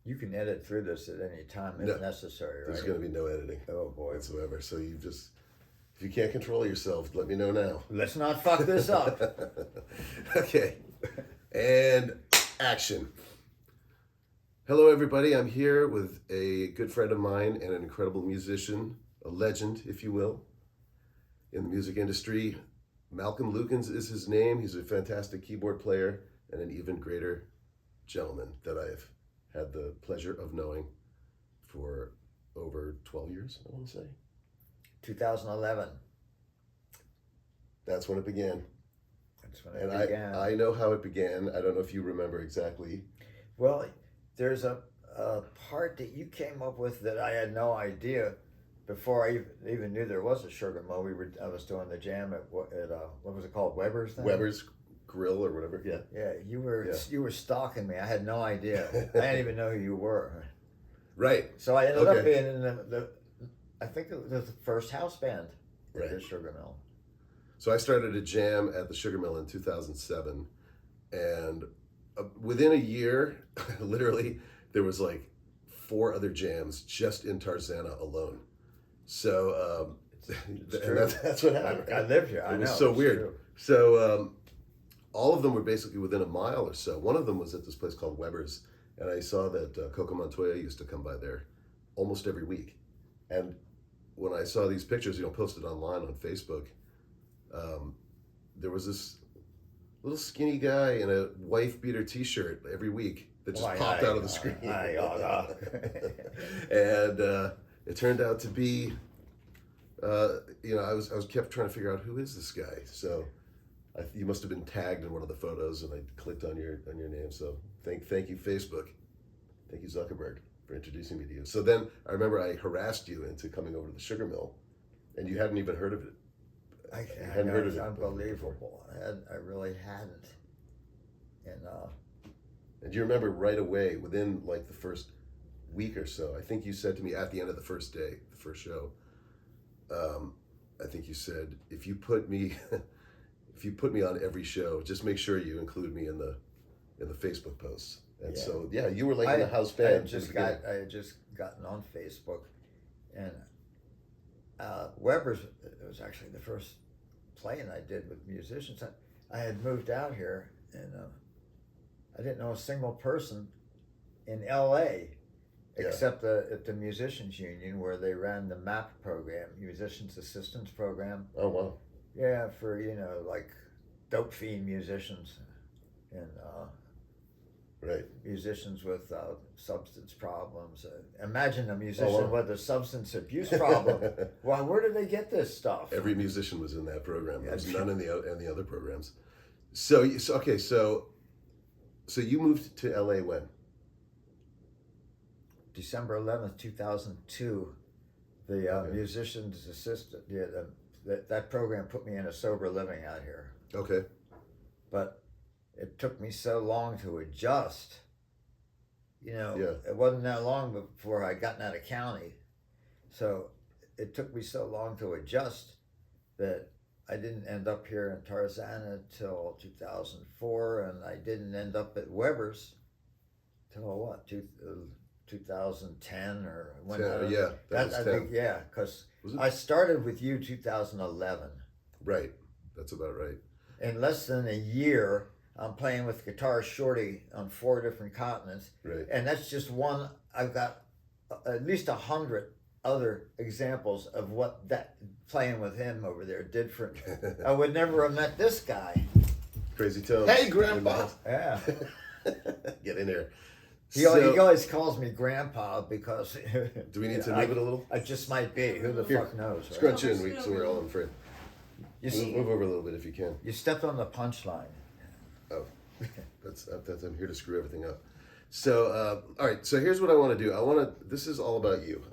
You can edit through this at any time if No, necessary, right? There's going to be no editing Oh boy. whatsoever. So you just, if you can't control yourself, let me know now. Let's not fuck this up. Okay. And action. Hello, everybody. I'm here with a good friend of mine and an incredible musician, a legend, if you will, in the music industry. Malcolm Lukens is his name. He's a fantastic keyboard player and an even greater gentleman that I've had the pleasure of knowing for over 12 years, I want to say. 2011. That's when it began. That's when it began. I know how it began. I don't know if you remember exactly. Well, there's a part that you came up with that I had no idea before I even knew there was a Sugar Mill. I was doing the jam at what was it called, Weber's then? Weber's Grill or whatever. Yeah. Yeah, you were stalking me. I had no idea. I didn't even know who you were. Right. So I ended up being in the I think it was the first house band at the Sugar Mill. So I started a jam at the Sugar Mill in 2007, and within a year, literally, there was like 4 other jams just in Tarzana alone. So that's what happened. I lived here. I know. It was so weird. True. So all of them were basically within a mile or so. One of them was at this place called Weber's, and I saw that Coco Montoya used to come by there almost every week. And when I saw these pictures, posted online on Facebook, there was this little skinny guy in a wife beater T-shirt every week that just popped out of the screen. And it turned out to be, I was kept trying to figure out who is this guy. So you must have been tagged in one of the photos, and I clicked on your name. So thank you, Facebook. Thank you, Zuckerberg, for introducing me to you. So then I remember I harassed you into coming over to the Sugar Mill, and you hadn't even heard of it. I hadn't heard of it. Unbelievable. I really hadn't. And you remember right away, within like the first week or so, I think you said to me at the end of the first day, the first show, I think you said, if you put me on every show, just make sure you include me in the Facebook posts. And so you were like in the house band. I had just gotten on Facebook, and Weber's, it was actually the first playing I did with musicians. I had moved out here, and I didn't know a single person in LA except at the Musicians Union, where they ran the MAP program, Musicians Assistance Program. Oh, wow. Yeah, for, like dope fiend musicians and musicians with substance problems. Imagine a musician with a substance abuse problem. Well, where did they get this stuff? Every musician was in that program. There was none in the other programs. So you moved to LA when? December 11th, 2002. The musicians assistant. That program put me in a sober living out here. Okay. But it took me so long to adjust. It wasn't that long before I'd gotten out of county. So it took me so long to adjust that I didn't end up here in Tarzana till 2004, and I didn't end up at Weber's till what, 2010 or when? I think because I started with you 2011. Right, that's about right. In less than a year, I'm playing with Guitar Shorty on 4 different continents. Right. And that's just one. I've got at least 100 other examples of what that playing with him over there did for me. I would never have met this guy. Crazy Tones. Hey, Grandpa. Yeah. Get in there. He always calls me Grandpa because... Do we need to move it a little? I just might be. Who the fuck knows? Right? Scrunch in so we're all in frame. Move over a little bit if you can. You stepped on the punchline. Oh, that's I'm here to screw everything up. So, all right. So here's what I want to do. This is all about you.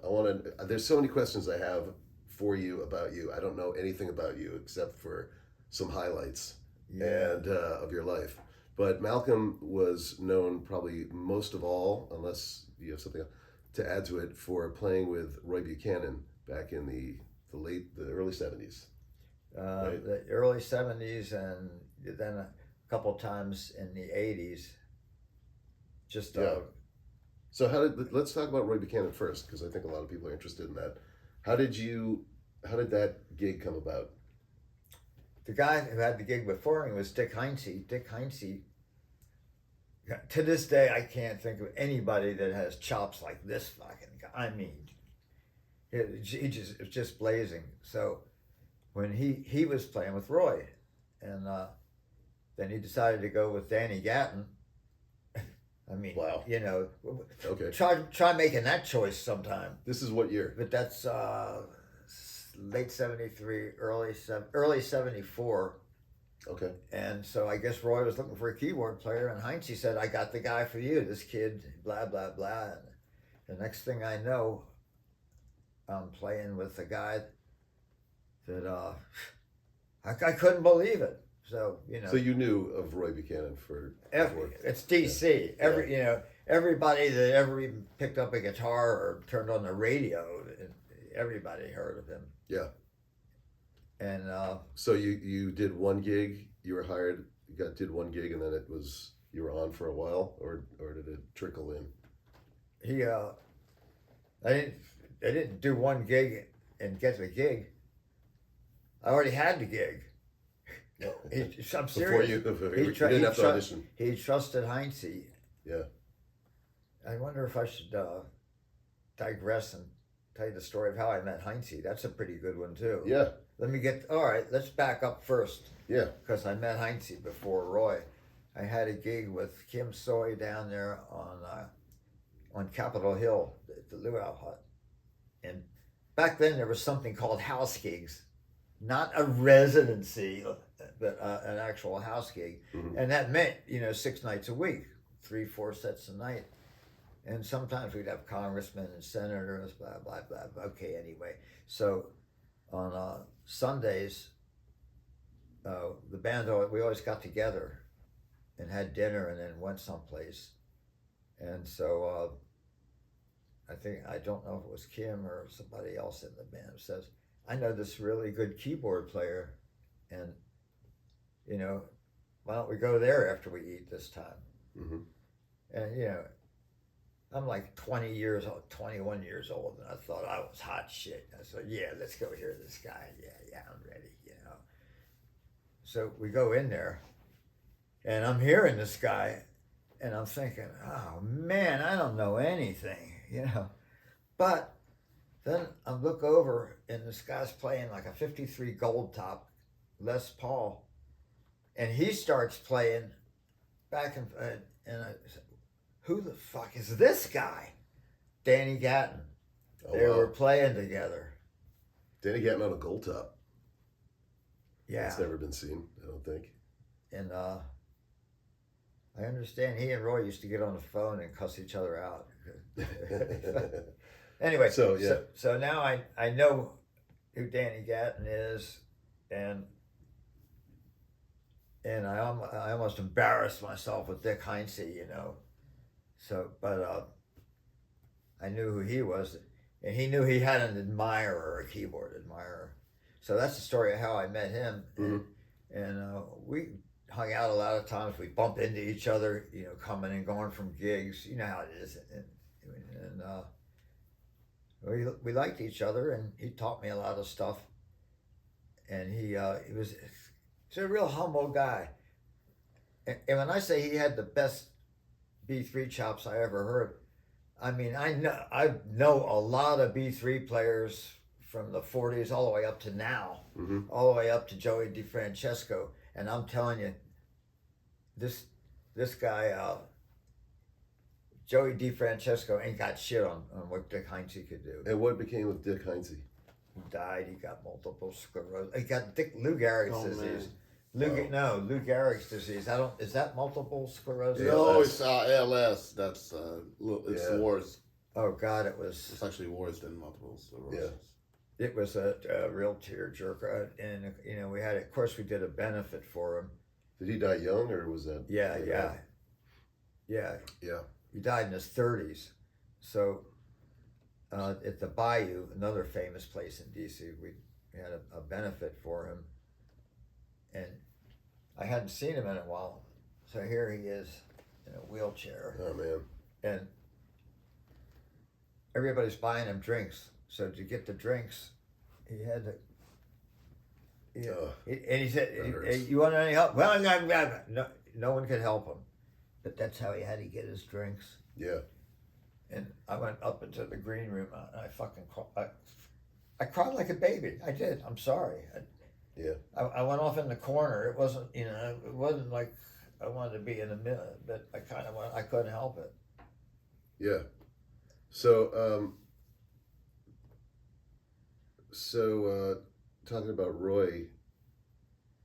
There's so many questions I have for you about you. I don't know anything about you except for some highlights and of your life. But Malcolm was known probably most of all, unless you have something to add to it, for playing with Roy Buchanan back in the early 70s. Right? The early 70s, and then a couple times in the 80s. So let's talk about Roy Buchanan first, because I think a lot of people are interested in that. How did that gig come about? The guy who had the gig before me was Dick Heinze. Dick Heinze, to this day, I can't think of anybody that has chops like this fucking guy. I mean, it's just blazing. So when he was playing with Roy, and then he decided to go with Danny Gatton. I mean, wow. Okay. Try making that choice sometime. This is what year? But that's late 73, early 74. Okay. And so I guess Roy was looking for a keyboard player, and Heinze said, I got the guy for you, this kid, blah, blah, blah. And the next thing I know, I'm playing with a guy that I couldn't believe it. So, So you knew of Roy Buchanan it's DC. Yeah. Everybody that ever even picked up a guitar or turned on the radio, everybody heard of him. Yeah. And so you did one gig, you were hired, did one gig, and then you were on for a while, or did it trickle in? I didn't do one gig and get the gig. I already had the gig. I'm serious. You didn't have to audition. He trusted Heinze. Yeah. I wonder if I should digress and tell you the story of how I met Heinze. That's a pretty good one too. Yeah. All right, let's back up first. Yeah. Because I met Heinze before Roy. I had a gig with Kim Soy down there on Capitol Hill, the Luau Hut. And back then there was something called house gigs. Not a residency, but an actual house gig. Mm-hmm. And that meant, 6 nights a week, 3-4 sets a night. And sometimes we'd have congressmen and senators, blah, blah, blah. Okay, anyway. So on Sundays, the band, we always got together and had dinner and then went someplace. And so I don't know if it was Kim or somebody else in the band, says, I know this really good keyboard player, and why don't we go there after we eat this time? Mm-hmm. And I'm like 21 years old, and I thought I was hot shit. I said, yeah, let's go hear this guy. Yeah, I'm ready. So we go in there, and I'm hearing this guy, and I'm thinking, oh man, I don't know anything, but. Then I look over, and this guy's playing like a 53 gold top Les Paul, and he starts playing back and I said, who the fuck is this guy? Danny Gatton. They were playing together. Danny Gatton on a gold top. Yeah. It's never been seen, I don't think. And I understand he and Roy used to get on the phone and cuss each other out. Anyway, so now I know who Danny Gatton is, and I almost embarrassed myself with Dick Heinze, So, but I knew who he was, and he knew he had an admirer, a keyboard admirer. So that's the story of how I met him, mm-hmm. and we hung out a lot of times. We bump into each other, coming and going from gigs. You know how it is, and we liked each other, and he taught me a lot of stuff. And he's a real humble guy. And when I say he had the best B3 chops I ever heard, I mean I know a lot of B3 players from the 40s all the way up to now, mm-hmm. all the way up to Joey DeFrancesco, and I'm telling you, this guy. Joey DeFrancesco ain't got shit on what Dick Heinze could do. And what became of Dick Heinze? He died. He got multiple sclerosis. He got Lou Gehrig's disease. Lou Gehrig's disease. Is that multiple sclerosis? No, it's ALS. That's it's worse. Oh God, it's actually worse than multiple sclerosis. Yeah. It was a real tearjerker, and we had, of course, we did a benefit for him. Did he die young, or was that? Yeah. He died in his 30s. So at the Bayou, another famous place in D.C., we had a benefit for him. And I hadn't seen him in a while. So here he is in a wheelchair. Oh, man. And everybody's buying him drinks. So to get the drinks, he had to. And he said, hey, "You want any help?" Well, no one could help him, but that's how he had to get his drinks. Yeah. And I went up into the green room and I fucking I cried like a baby. I did. I'm sorry. I went off in the corner. It wasn't, it wasn't like I wanted to be in the middle, but I kind of went. I couldn't help it. Yeah. So, talking about Roy,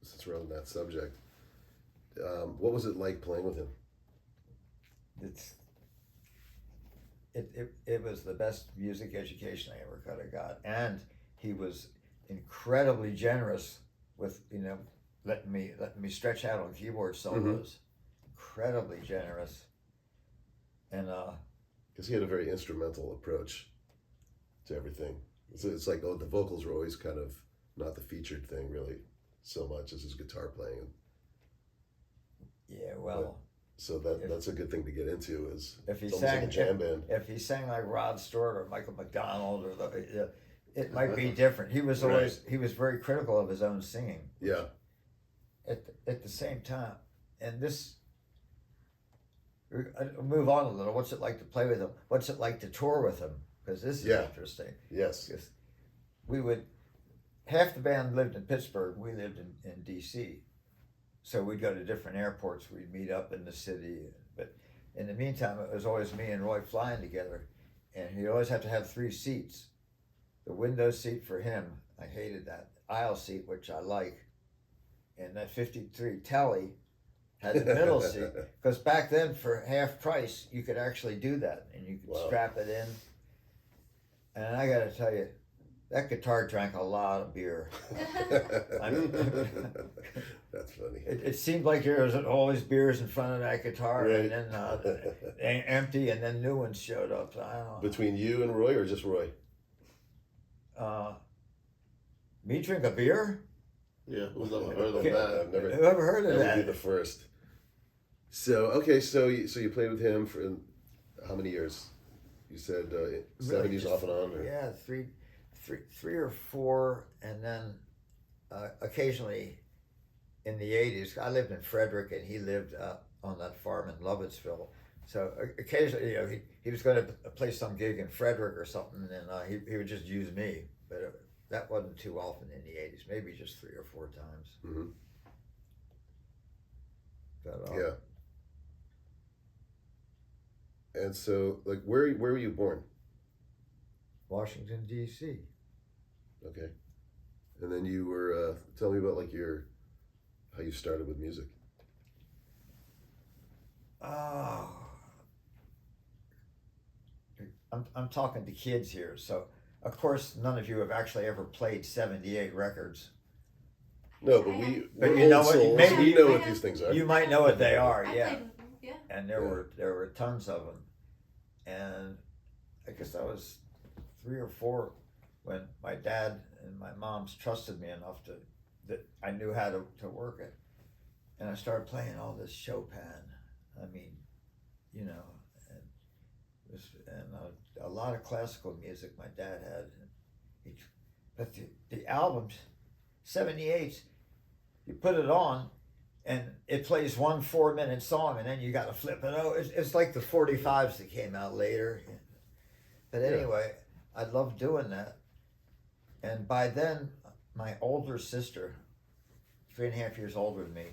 since we're on that subject, what was it like playing with him? It was the best music education I ever could have got, and he was incredibly generous with letting me stretch out on keyboard solos. Mm-hmm. Incredibly generous, and because he had a very instrumental approach to everything. It's like the vocals were always kind of not the featured thing really so much as his guitar playing. Yeah, well. So that's a good thing to get into. Is if he it's sang like a jam band. If he sang like Rod Stewart or Michael McDonald it might be different. He was always he was very critical of his own singing. Yeah. At the same time, and this. I'll move on a little. What's it like to play with him? What's it like to tour with him? Because this is interesting. Yes. Because half the band lived in Pittsburgh. We lived in D.C. So we'd go to different airports. We'd meet up in the city. But in the meantime, it was always me and Roy flying together. And he'd always have to have 3 seats. The window seat for him, I hated that. Aisle seat, which I like. And that 53 telly had the middle seat. Because back then, for half price, you could actually do that. And you could strap it in. And I got to tell you, that guitar drank a lot of beer. That's funny. It seemed like there was always beers in front of that guitar, right. And then empty, and then new ones showed up. So I don't know. Between you and Roy, or just Roy? Me drink a beer? Yeah, who's ever heard of that? I've never. Whoever heard of that? That would be the first. So okay, so you played with him for how many years? You said 70s off and on. Or? Yeah, three or 4, and then occasionally in the 80s. I lived in Frederick, and he lived on that farm in Lovettsville. So occasionally, he was going to play some gig in Frederick or something, and he would just use me. But that wasn't too often in the 80s. Maybe just 3 or 4 times. Mm-hmm. But, yeah. And so, like, where were you born? Washington, D.C. Okay. And then you were, tell me about like how you started with music. I'm talking to kids here, so of course none of you have actually ever played 78 records. No, but we're you know old what? souls. Maybe we know what these things are. You might know what they are, I yeah. played with them, yeah. And there were tons of them, and I guess I was 3 or 4 when my dad and my mom's trusted me enough that I knew how to work it, and I started playing all this Chopin. I mean, and a lot of classical music my dad had. But the albums, 78, you put it on, and it plays one 4-minute song, and then you got to flip it over. It's like the 45s that came out later. But anyway, I loved doing that. And by then, my older sister, 3.5 years older than me,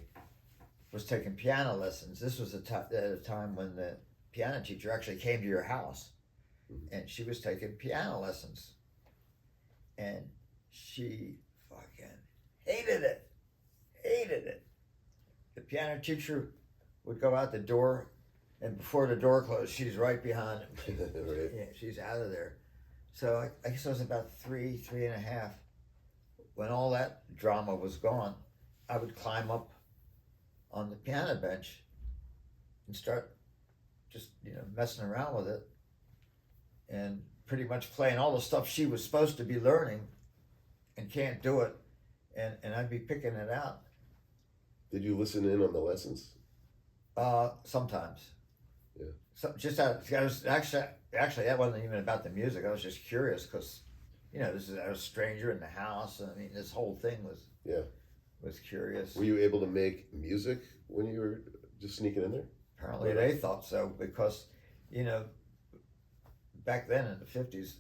was taking piano lessons. This was at a time when the piano teacher actually came to your house, and she was taking piano lessons. And she fucking hated it. The piano teacher would go out the door, and before the door closed, she's right behind him. Right. Yeah, she's out of there. So I guess I was about 3.5. When all that drama was gone, I would climb up on the piano bench and start just messing around with it, and pretty much playing all the stuff she was supposed to be learning and can't do it, and I'd be picking it out. Did you listen in on the lessons? Sometimes. Yeah. So just I was actually that wasn't even about the music. I was just curious because, this is a stranger in the house. I mean, this whole thing was curious. Were you able to make music when you were just sneaking in there? Apparently they thought so because, back then in the 50s,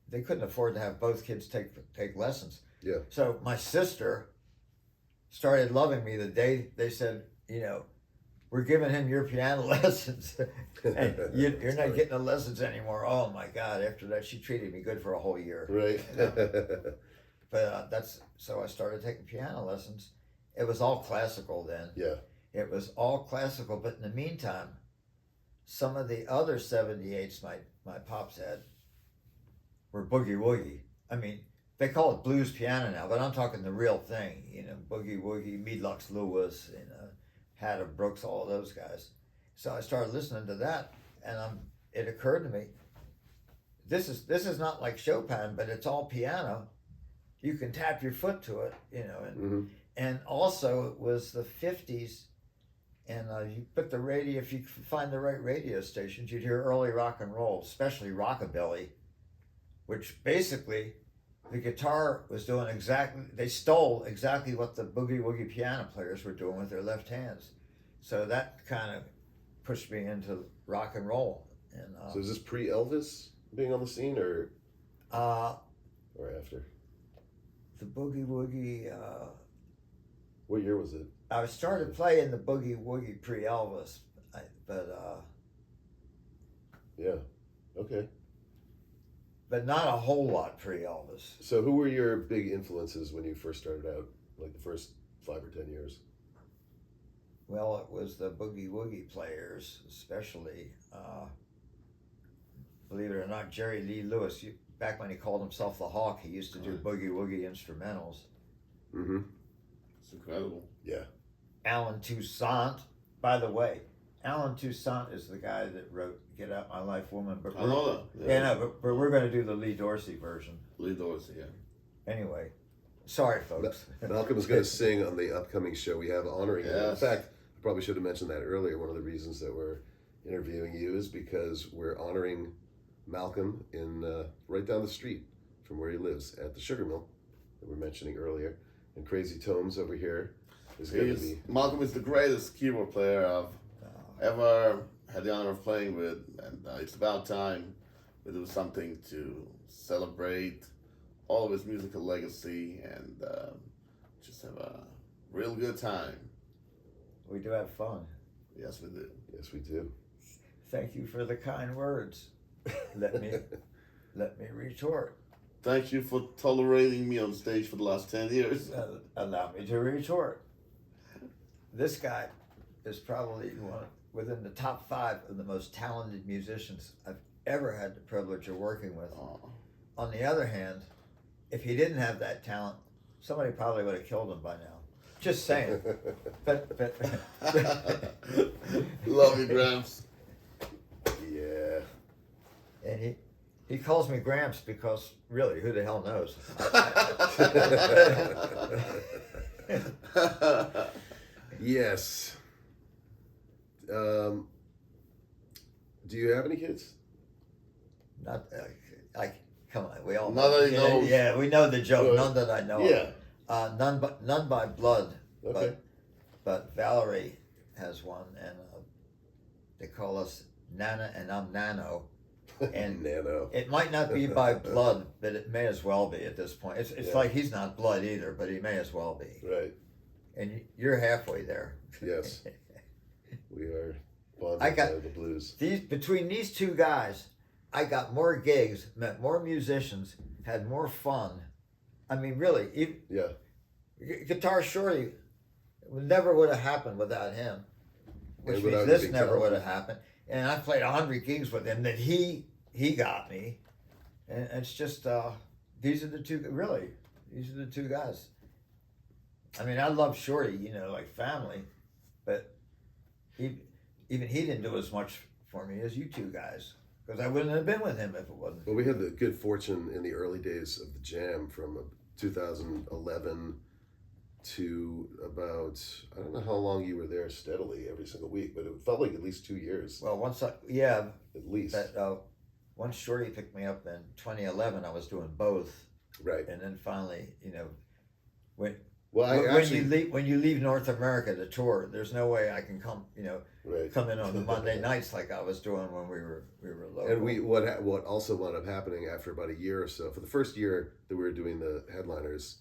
they couldn't afford to have both kids take lessons. Yeah. So my sister started loving me the day they said, we're giving him your piano lessons. And you're not getting the lessons anymore. Oh my God. After that, she treated me good for a whole year. Right. But so I started taking piano lessons. It was all classical then. Yeah. It was all classical. But in the meantime, some of the other 78s my pops had were boogie woogie. I mean, they call it blues piano now, but I'm talking the real thing. Boogie woogie, Meadlux Lewis, Hatter Brooks, all those guys. So I started listening to that, and it occurred to me, this is not like Chopin, but it's all piano. You can tap your foot to it, and also it was the 50s, and you put the radio, if you could find the right radio stations, you'd hear early rock and roll, especially rockabilly, which basically the guitar was doing they stole exactly what the boogie woogie piano players were doing with their left hands. So that kind of pushed me into rock and roll. And so is this pre-Elvis being on the scene or after? The boogie woogie. What year was it? I started playing the boogie woogie pre-Elvis, yeah, okay. But not a whole lot pre-Elvis. So who were your big influences when you first started out, like the first 5 or 10 years? Well, it was the boogie woogie players, especially. Believe it or not, Jerry Lee Lewis, back when he called himself the Hawk, he used to do boogie woogie instrumentals. Mm-hmm. It's incredible. Yeah. Alan Toussaint, by the way, Alan Toussaint is the guy that wrote "Get Out My Life, Woman." But I know that. Yeah, but we're going to do the Lee Dorsey version. Lee Dorsey, yeah. Anyway, sorry, folks. Malcolm is going to sing on the upcoming show. We have honoring him. In Yes. fact, I probably should have mentioned that earlier. One of the reasons that we're interviewing you is because we're honoring Malcolm in right down the street from where he lives at the Sugar Mill that we were mentioning earlier. And Crazy Tomes over here is going to be... Malcolm is the greatest keyboard player I've ever had the honor of playing with, and it's about time we do something to celebrate all of his musical legacy and just have a real good time. We do have fun. Yes, we do. Yes, we do. Thank you for the kind words. Let me retort. Thank you for tolerating me on stage for the last 10 years. Allow me to retort. This guy is probably within the top 5 of the most talented musicians I've ever had the privilege of working with. On the other hand, if he didn't have that talent, somebody probably would have killed him by now. Just saying. but Love you, Gramps. Yeah. And he calls me Gramps because really, who the hell knows? Yes. Do you have any kids? Not come on, we all None that he knows. Yeah, we know the joke. None that I know. Yeah. Of. None by blood. Okay. But Valerie has one, and they call us Nana, and I'm Nano. And Nano. It might not be by blood, but it may as well be at this point. It's like he's not blood either, but he may as well be. Right. And you're halfway there. Yes. We are bonded I got by the blues. Between these two guys, I got more gigs, met more musicians, had more fun. I mean, really, Yeah. Guitar Shorty never would have happened without him. Which And means without this being never would talented. have happened. And I played 100 gigs with him that he got me. And it's just, these are the two guys. I mean, I love Shorty, like family, but even he didn't do as much for me as you two guys, because I wouldn't have been with him if it wasn't. Well, we had the good fortune in the early days of the Jam from 2011 to about, I don't know how long you were there steadily every single week, but it felt like at least 2 years. Well, at least. that once Shorty picked me up in 2011, I was doing both, Right. and then finally, when you leave North America to tour, there's no way I can come come in on the Monday nights like I was doing when we were local. And what also wound up happening after about a year or so, for the first year that we were doing the headliners,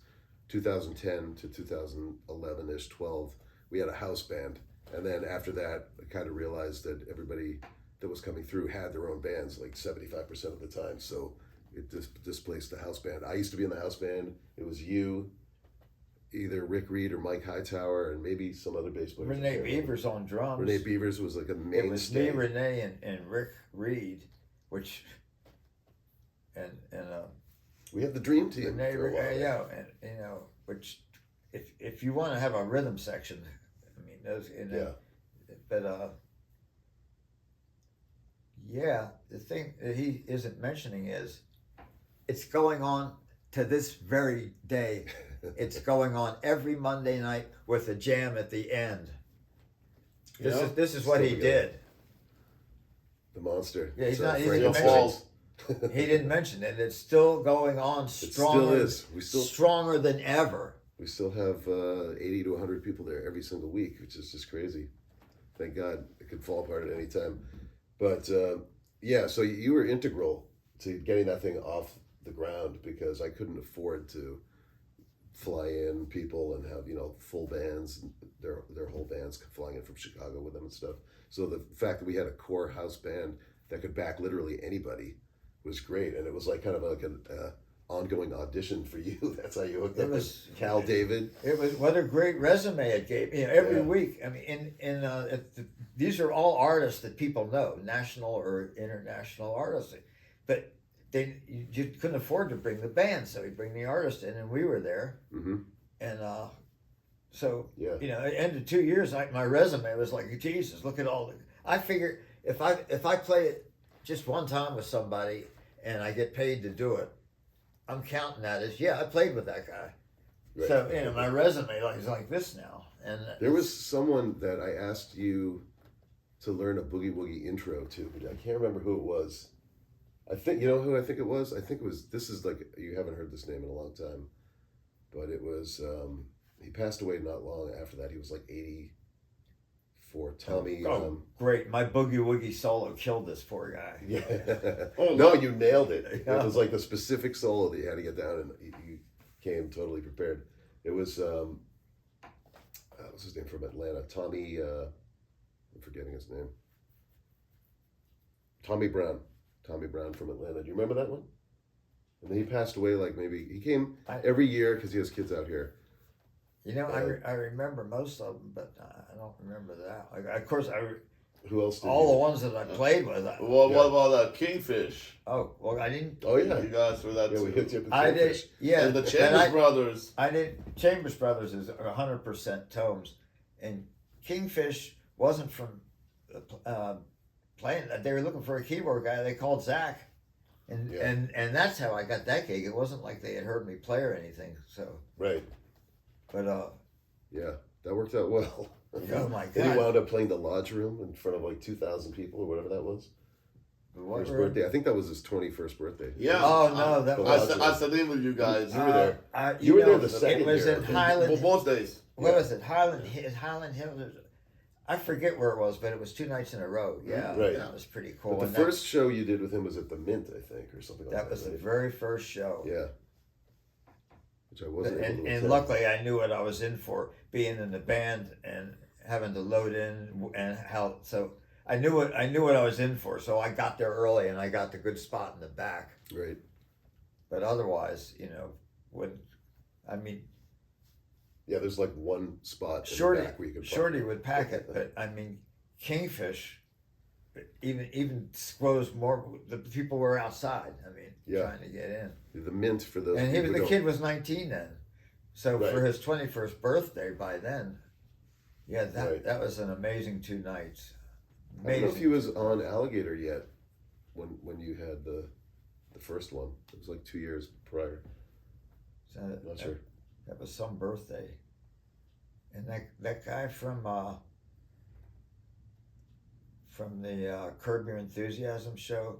2010 to 2011 ish, 12, we had a house band, and then after that, I kind of realized that everybody that was coming through had their own bands, like 75% of the time. So it displaced the house band. I used to be in the house band. It was you, either Rick Reed or Mike Hightower, and maybe some other bass players. Renee Beavers on drums. Renee Beavers was like a mainstay. It was me, Renee, and Rick Reed, which and we had the dream team. Renee, for a while. and which if you want to have a rhythm section, I mean those. But the thing that he isn't mentioning is it's going on to this very day. It's going on every Monday night with a jam at the end. This is what he did. The monster. Yeah, he's So not. He Frank didn't, Falls. he didn't mention it. It's still going on stronger. It still is. Stronger than ever. We still have 80 to 100 people there every single week, which is just crazy. Thank God it could fall apart at any time. But so you were integral to getting that thing off the ground, because I couldn't afford to fly in people and have full bands, their whole bands flying in from Chicago with them and stuff. So the fact that we had a core house band that could back literally anybody was great, and it was like kind of like an ongoing audition for you. That's how you hooked up with Cal David. It was what a great resume it gave me every week. I mean, these are all artists that people know, national or international artists, but you couldn't afford to bring the band, so you bring the artist in, and we were there, and so at the end of 2 years, my resume was like, Jesus, look at all the. I figured if I play it just one time with somebody and I get paid to do it, I'm counting that as I played with that guy. Right. So my resume is like this now. And there was someone that I asked you to learn a boogie woogie intro to, but I can't remember who it was. I think who I think it was. I think it was. This is like, you haven't heard this name in a long time, but it was. He passed away not long after that. He was like 84. Tommy. Great! My boogie woogie solo killed this poor guy. Yeah. No, you nailed it. Yeah. It was like a specific solo that you had to get down, and you came totally prepared. It was. What's his name from Atlanta? Tommy. I'm forgetting his name. Tommy Brown from Atlanta. Do you remember that one? And then he passed away, like maybe he came every year because he has kids out here. I remember most of them, but I don't remember that. Of course, who else? The ones that I played with. What about Kingfish? Oh, well, I didn't. Oh yeah, you guys were that. Yeah, too. we hit you up with I Kingfish. did. Yeah, and the Chambers Brothers. I did. Chambers Brothers is 100% tones, and Kingfish wasn't from playing. They were looking for a keyboard guy. They called Zack, and that's how I got that gig. It wasn't like they had heard me play or anything. So right, but that worked out well. Oh my God! And he wound up playing the Lodge Room in front of like 2,000 people or whatever that was. His birthday. I think that was his 21st birthday. Yeah. Oh no, that was. I sat in with you guys. You were there. You were there the second year. It was in Highland. Both days. What was it? Highland Hill. I forget where it was, but it was 2 nights in a row. Yeah, right. That was pretty cool. But the first show you did with him was at the Mint, I think, or something like that. That was the very first show. Yeah. Which I wasn't able to and attend. luckily, I knew what I was in for, being in the band and having to load in and how. So I knew what I was in for. So I got there early and I got the good spot in the back. Right. But otherwise, yeah, there's like one spot in Shorty, the back where you can park. Shorty would pack it, but Kingfish even squoze more. The people were outside. Trying to get in. The Mint for those. And the kid was 19 then, so right. for his 21st birthday by then, that was an amazing 2 nights. Amazing. I don't know if he was on Alligator yet when you had the first one. It was like 2 years prior. So Not sure. That was some birthday. that guy from the Curb Your Enthusiasm show,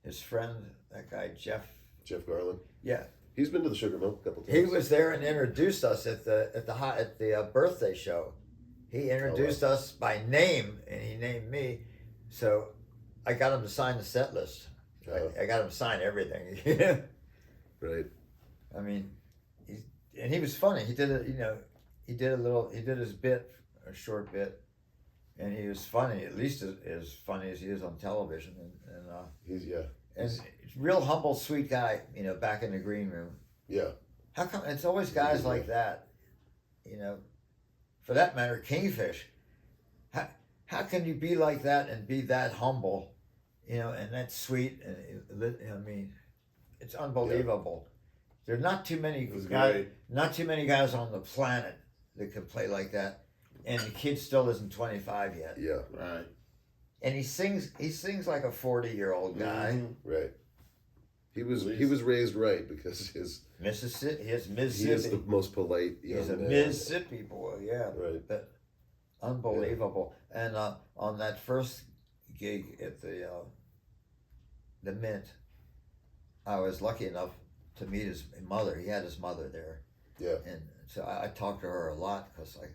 his friend, that guy Jeff. Jeff Garland. Yeah, He's been to the Sugar Mill a couple times. he was there and introduced us at the birthday show. He introduced us by name, and he named me. So I got him to sign the set list. I got him to sign everything. Right. I mean, he was funny. He did his bit, a short bit, and he was funny, at least as funny as he is on television. He's and real humble, sweet guy. Back in the green room. Yeah. How come it's always guys like that? For that matter, Kingfish. How can you be like that and be that humble, and that sweet? And I mean, it's unbelievable. There are not too many guys on the planet that can play like that, and the kid still isn't 25 yet. Yeah. Right. And he sings like a 40-year-old guy. Mm-hmm. Right. He was raised right because Mississippi. he is the most polite young He's a man. Mississippi boy, yeah. Right. But unbelievable. Yeah. And on that first gig at the Mint, I was lucky enough to meet his mother. He had his mother there. Yeah. And so I talked to her a lot because I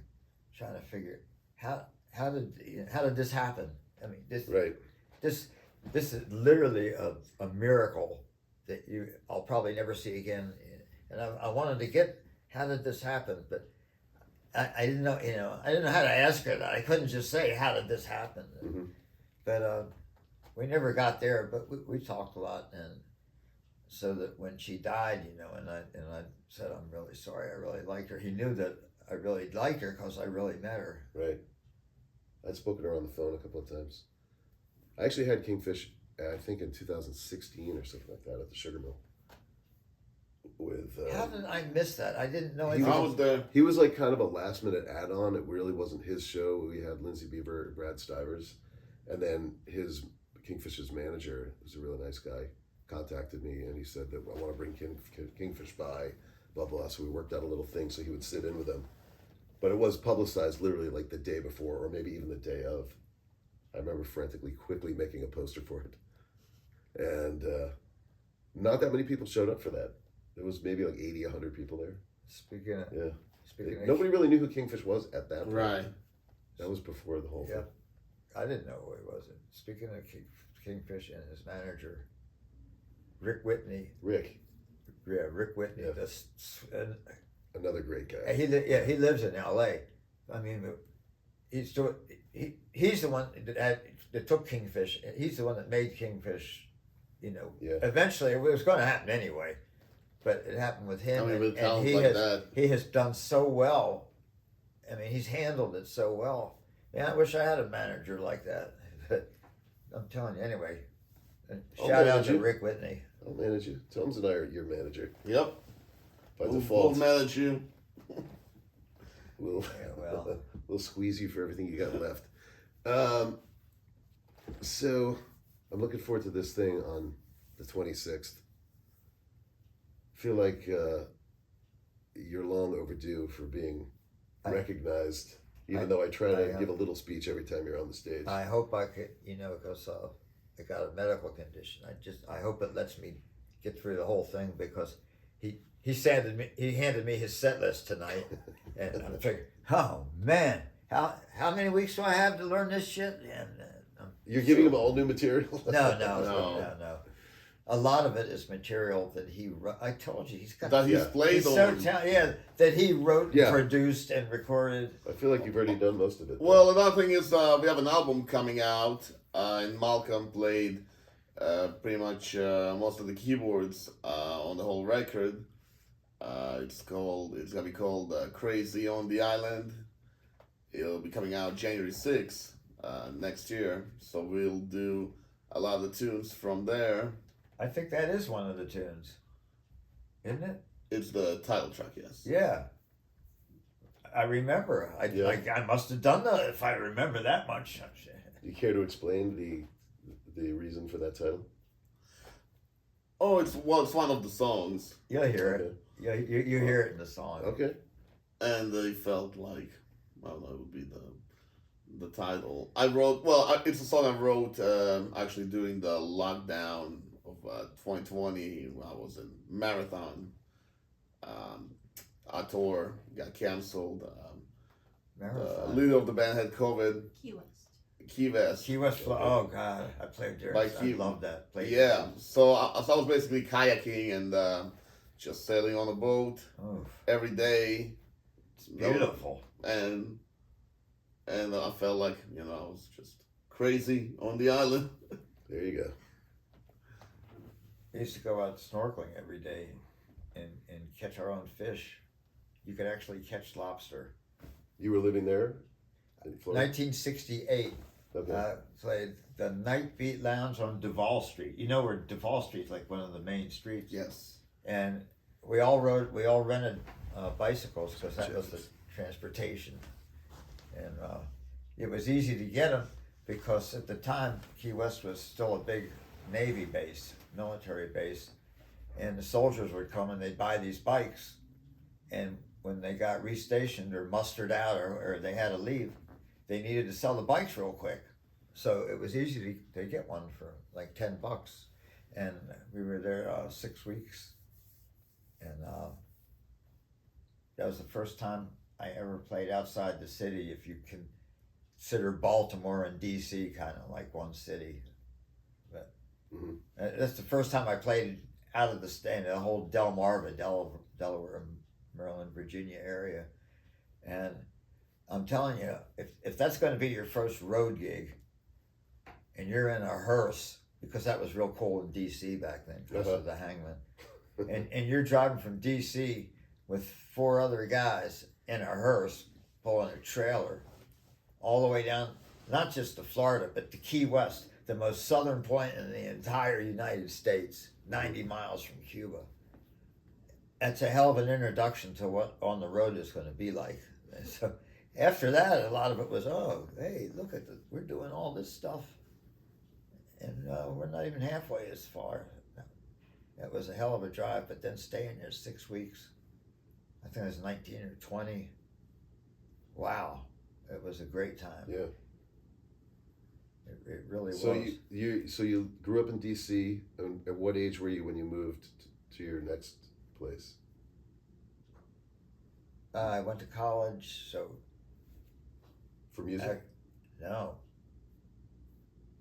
trying to figure how did this happen? I mean, this is literally a miracle that I'll probably never see again. And I wanted to get, how did this happen? But I didn't know, I didn't know how to ask her that. I couldn't just say, how did this happen? Mm-hmm. But we never got there, but we talked a lot. And so that when she died, and I said, I'm really sorry, I really liked her. He knew that I really liked her because I really met her. Right. I'd spoken to her on the phone a couple of times. I actually had Kingfish, I think in 2016 or something like that, at the Sugar Mill. With how did I miss that? I didn't know. I was there. He was like kind of a last minute add on. It really wasn't his show. We had Lindsay Beaver and Brad Stivers, and then Kingfish's manager, who's a really nice guy, contacted me and he said that I want to bring Kingfish by, blah blah. So we worked out a little thing so he would sit in with them. But it was publicized literally like the day before, or maybe even the day of. I remember frantically, quickly making a poster for it. And not that many people showed up for that. There was maybe like 80, 100 people there. Speaking of Nobody really knew who Kingfish was at that point. Right. That was before the whole thing. I didn't know who he was. Speaking of Kingfish and his manager, Rick Whitney. Rick. Yeah, Rick Whitney. Yeah. Another great guy. He lives in L.A. I mean, he's the one that took Kingfish. He's the one that made Kingfish. Eventually it was going to happen anyway, but it happened with him. He has done so well. I mean, he's handled it so well. Man, I wish I had a manager like that. I'm telling you, anyway. Shout out to Rick Whitney. I'll manage you. Toms and I are your manager. Yep. By default. We'll manage you. We'll squeeze you for everything you got left. So I'm looking forward to this thing on the 26th. Feel like you're long overdue for being recognized, even though I try to give a little speech every time you're on the stage. I hope I could, because I got a medical condition. I hope it lets me get through the whole thing because he handed me his set list tonight, and I'm thinking, oh man, how many weeks do I have to learn this shit? And you're giving him all new material. No. A lot of it is material that he wrote. I told you he's got. That he's played he's on. That he wrote, produced, and recorded. I feel like you've already done most of it. Well, another thing is we have an album coming out, and Malcolm played pretty much most of the keyboards on the whole record. It's gonna be called Crazy on the Island. It'll be coming out January 6th next year. So we'll do a lot of the tunes from there. I think that is one of the tunes, isn't it? It's the title track, yes. Yeah. I remember. I must have done that if I remember that much. You care to explain the reason for that title? Oh, it's one of the songs. You'll hear it. Yeah, you hear it in the song. Okay. And they felt like I don't know, it would be the title. I wrote, well, it's a song I wrote actually during the lockdown of 2020 when I was in Marathon. Our tour got canceled. The Marathon. leader of the band had COVID. Key West. Key West. Key West. Oh God, I played there. I love that. Played Yeah. there. So I was basically kayaking and just sailing on a boat every day. It's beautiful. And I felt like, I was just crazy on the island. There you go. We used to go out snorkeling every day and catch our own fish. You could actually catch lobster. You were living there in Florida? 1968. Okay. Played the Night Beat Lounge on Duval Street. You know where Duval Street's like one of the main streets. Yes. And we all rented bicycles because that was the transportation. And it was easy to get them because at the time Key West was still a big Navy base, military base, and the soldiers would come and they'd buy these bikes, and when they got restationed or mustered out or they had to leave, they needed to sell the bikes real quick. So it was easy to get one for like $10, and we were there 6 weeks, and that was the first time I ever played outside the city, if you can consider Baltimore and DC kind of like one city. But that's the first time I played out of the state, the whole Delmarva, Delaware, Maryland, Virginia area. And I'm telling you, if that's going to be your first road gig and you're in a hearse, because that was real cool in DC back then, because of the hangman, and you're driving from DC with 4 other guys in a hearse pulling a trailer all the way down, not just to Florida, but to Key West, the most southern point in the entire United States, 90 miles from Cuba. That's a hell of an introduction to what on the road is going to be like. And so after that, a lot of it was, oh, hey, look at this, we're doing all this stuff, and we're not even halfway as far. That was a hell of a drive, but then staying there 6 weeks, I think it was 19 or 20. Wow, it was a great time. Yeah. It really was. So you grew up in DC, and at what age were you when you moved to your next place? I went to college, so. For music? No.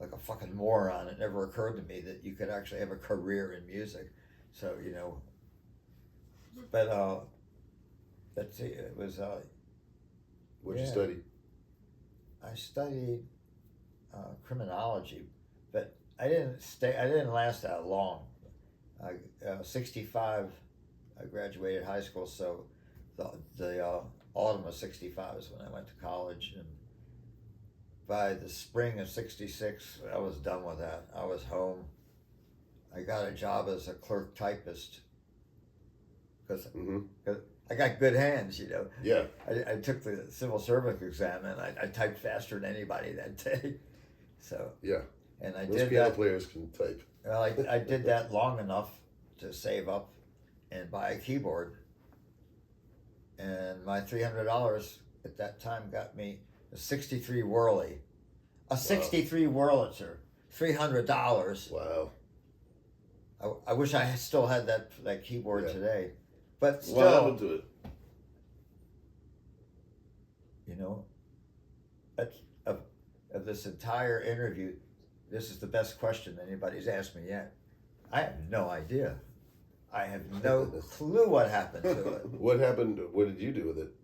Like a fucking moron. It never occurred to me that you could actually have a career in music. So, but let's see, it was. What'd you study? I studied criminology, but I didn't last that long. 65, I graduated high school, so the autumn of 65 is when I went to college, and by the spring of 66, I was done with that. I was home. I got a job as a clerk typist because I got good hands, Yeah. I took the civil service exam, and I typed faster than anybody that day. So yeah, and I most did piano that. players can type. Well, I did that long enough to save up and buy a keyboard, and my $300 at that time got me a '63 Whirly, '63 Wurlitzer, $300. Wow. I wish I still had that keyboard today, but still, What happened to it? That's of this entire interview, this is the best question anybody's asked me yet. I have no idea. I have no clue what happened to it. What happened? What did you do with it?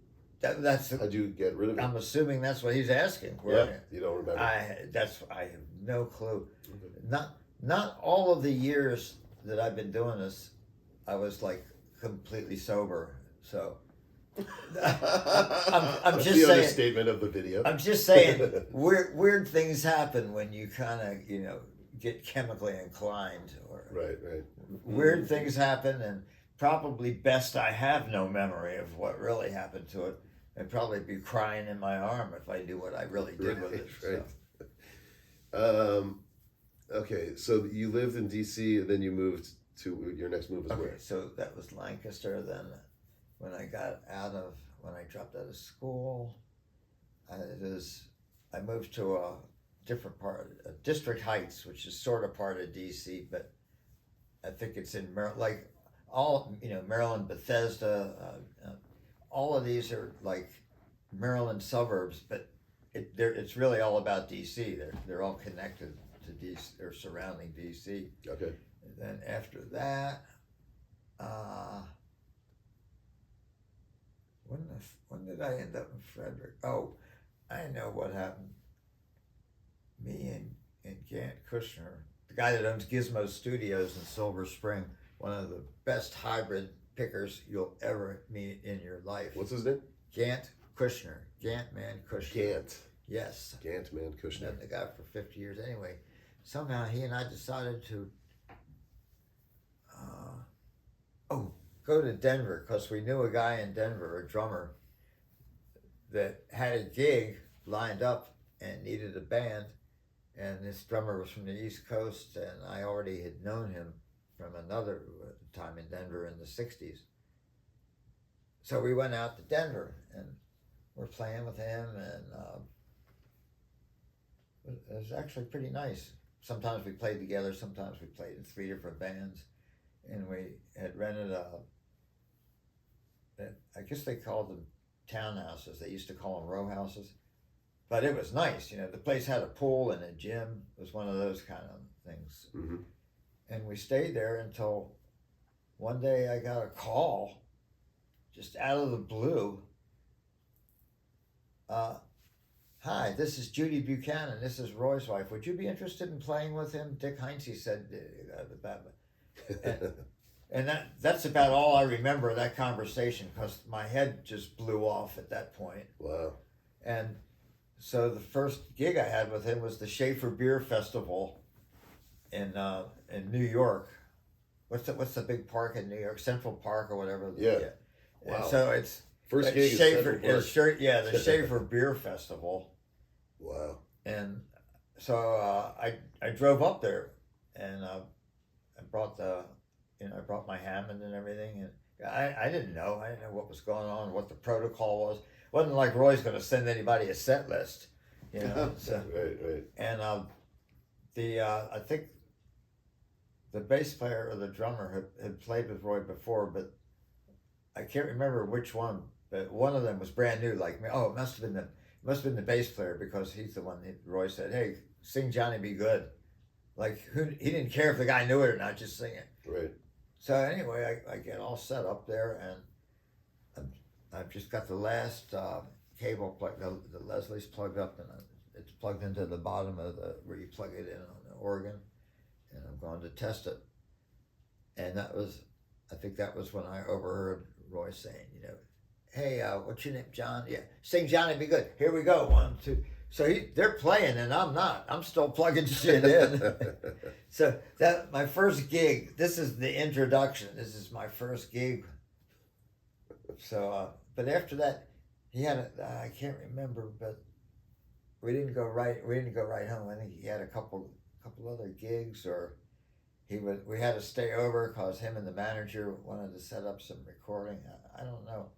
That's. How'd you get rid of it? I'm assuming that's what he's asking. You don't remember. I have no clue. Okay. Not all of the years that I've been doing this, I was like completely sober. So I'm That's just the saying. understatement of the video. I'm just saying. Weird things happen when you kind of get chemically inclined, or Right. weird things happen, and probably best I have no memory of what really happened to it. I'd probably be crying in my arm if I knew what I really did with it. Right. So. Okay, so you lived in DC, and then you moved to your next move is Okay, where? so that was Lancaster. Then when I dropped out of school, I moved to a different part, District Heights, which is sort of part of DC, but I think it's in like all Maryland, Bethesda, all of these are like Maryland suburbs, but it's really all about DC. They're all connected to DC. They're surrounding DC. Okay. And then after that, when did I end up in Frederick? Oh, I know what happened. Me and Gant Kushner, the guy that owns Gizmo Studios in Silver Spring, one of the best hybrid pickers you'll ever meet in your life. What's his name? Gant Kushner. Gant Man Kushner. Gant. Yes. Gant Man Kushner. Known the guy for 50 years. Anyway, somehow he and I decided to go to Denver because we knew a guy in Denver, a drummer, that had a gig lined up and needed a band. And this drummer was from the East Coast, and I already had known him from another time in Denver in the 60s. So we went out to Denver, and we're playing with him, and it was actually pretty nice. Sometimes we played together, sometimes we played in 3 different bands, and we had rented I guess they called them townhouses. They used to call them row houses. But it was nice, the place had a pool and a gym. It was one of those kind of things. Mm-hmm. And we stayed there until one day I got a call just out of the blue. Hi, this is Judy Buchanan. This is Roy's wife. Would you be interested in playing with him? Dick Heinze said and that's about all I remember of that conversation because my head just blew off at that point. Wow. And so the first gig I had with him was the Schaefer Beer Festival in New York. What's the big park in New York? Central Park or whatever. Yeah. Wow. And so it's first gig Schaefer, is Central Park. the Schaefer Beer Festival. Wow. And so I drove up there and I brought I brought my Hammond and everything, and I didn't know what was going on, what the protocol was. It wasn't like Roy's going to send anybody a set list, So, right. And I think the bass player or the drummer had played with Roy before, but I can't remember which one. But one of them was brand new, like me. Oh, it must have been the bass player because he's the one that Roy said, "Hey, sing Johnny Be Good." Like he didn't care if the guy knew it or not, just sing it. Right. So anyway, I get all set up there, and I've just got the last cable plug. The Leslie's plugged up, and it's plugged into the bottom of where you plug it in on the organ, and I'm going to test it. And I think that was when I overheard Roy saying, "Hey, what's your name, John? Yeah, sing Johnny Be Good. Here we go, 1, 2." So they're playing and I'm not. I'm still plugging shit in. So that my first gig. This is the introduction. This is my first gig. So, but after that, he had I can't remember, but we didn't go right home. I think he had a couple other gigs, or we had to stay over because him and the manager wanted to set up some recording. I don't know.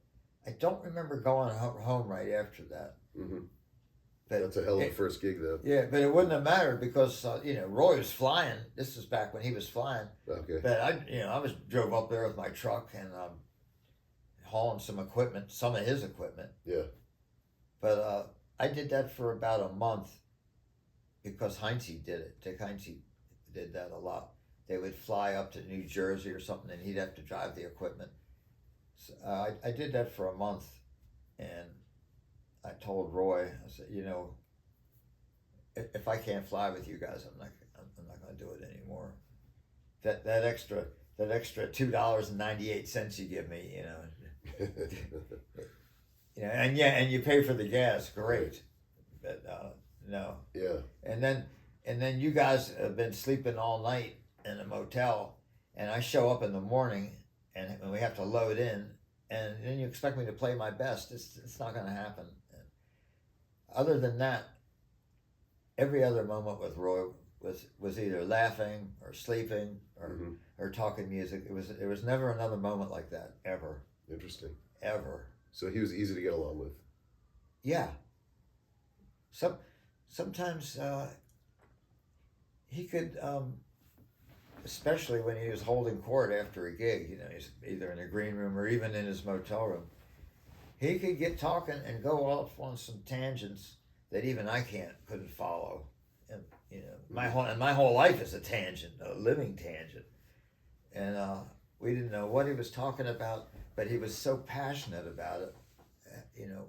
I don't remember going home right after that. Mm-hmm. But that's a hell of a first gig, though. Yeah, but it wouldn't have mattered because Roy was flying. This was back when he was flying. Okay. But I drove up there with my truck and hauling some equipment, some of his equipment. Yeah. But I did that for about a month because Heinze did it. Dick Heinze did that a lot. They would fly up to New Jersey or something, and he'd have to drive the equipment. So, I did that for a month, and I told Roy, I said, if I can't fly with you guys, I'm not going to do it anymore. That extra $2.98 you give me, and you pay for the gas, great, but no. Yeah. And then you guys have been sleeping all night in a motel, and I show up in the morning, and we have to load in, and then you expect me to play my best. It's not going to happen. Other than that, every other moment with Roy was either laughing or sleeping or talking music. It was never another moment like that ever. Interesting. Ever. So he was easy to get along with. Yeah. Sometimes he could, especially when he was holding court after a gig. You know, he's either in the green room or even in his motel room. He could get talking and go off on some tangents that even I couldn't follow. And you know, my whole life is a tangent, a living tangent. And we didn't know what he was talking about, but he was so passionate about it. You know,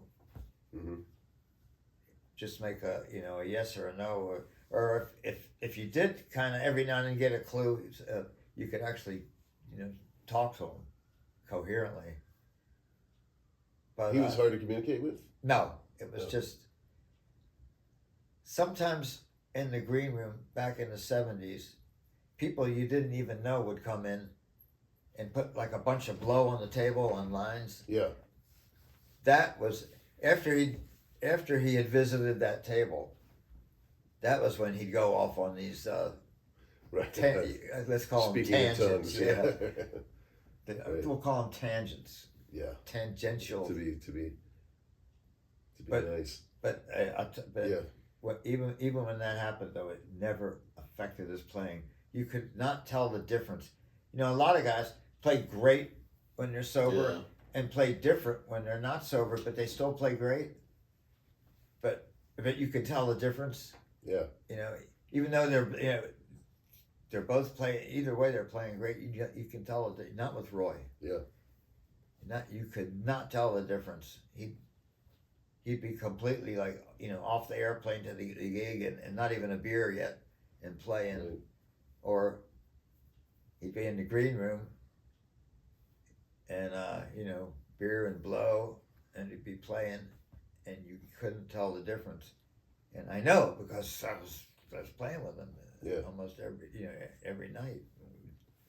just make a yes or a no, or if you did kind of every now and then get a clue, you could actually talk to him coherently. But he was hard to communicate with? No, it was just sometimes in the green room back in the 70s, people you didn't even know would come in and put like a bunch of blow on the table on lines. Yeah. That was after he had visited that table. That was when he'd go off on these right. Let's call them tangents. Tongues, yeah. Right. We'll call them tangents. Yeah. Tangential. To be nice. But yeah. Even when that happened, though, it never affected his playing. You could not tell the difference. You know, a lot of guys play great when they're sober and play different when they're not sober, but they still play great. But you could tell the difference. Yeah. You know, even though they're both playing either way, they're playing great. You can tell it. Not with Roy. Yeah. You could not tell the difference. He'd be completely like off the airplane to the gig and not even a beer yet and playing, right. Or he'd be in the green room and beer and blow, and he'd be playing, and you couldn't tell the difference. And I know because I was playing with him almost every night.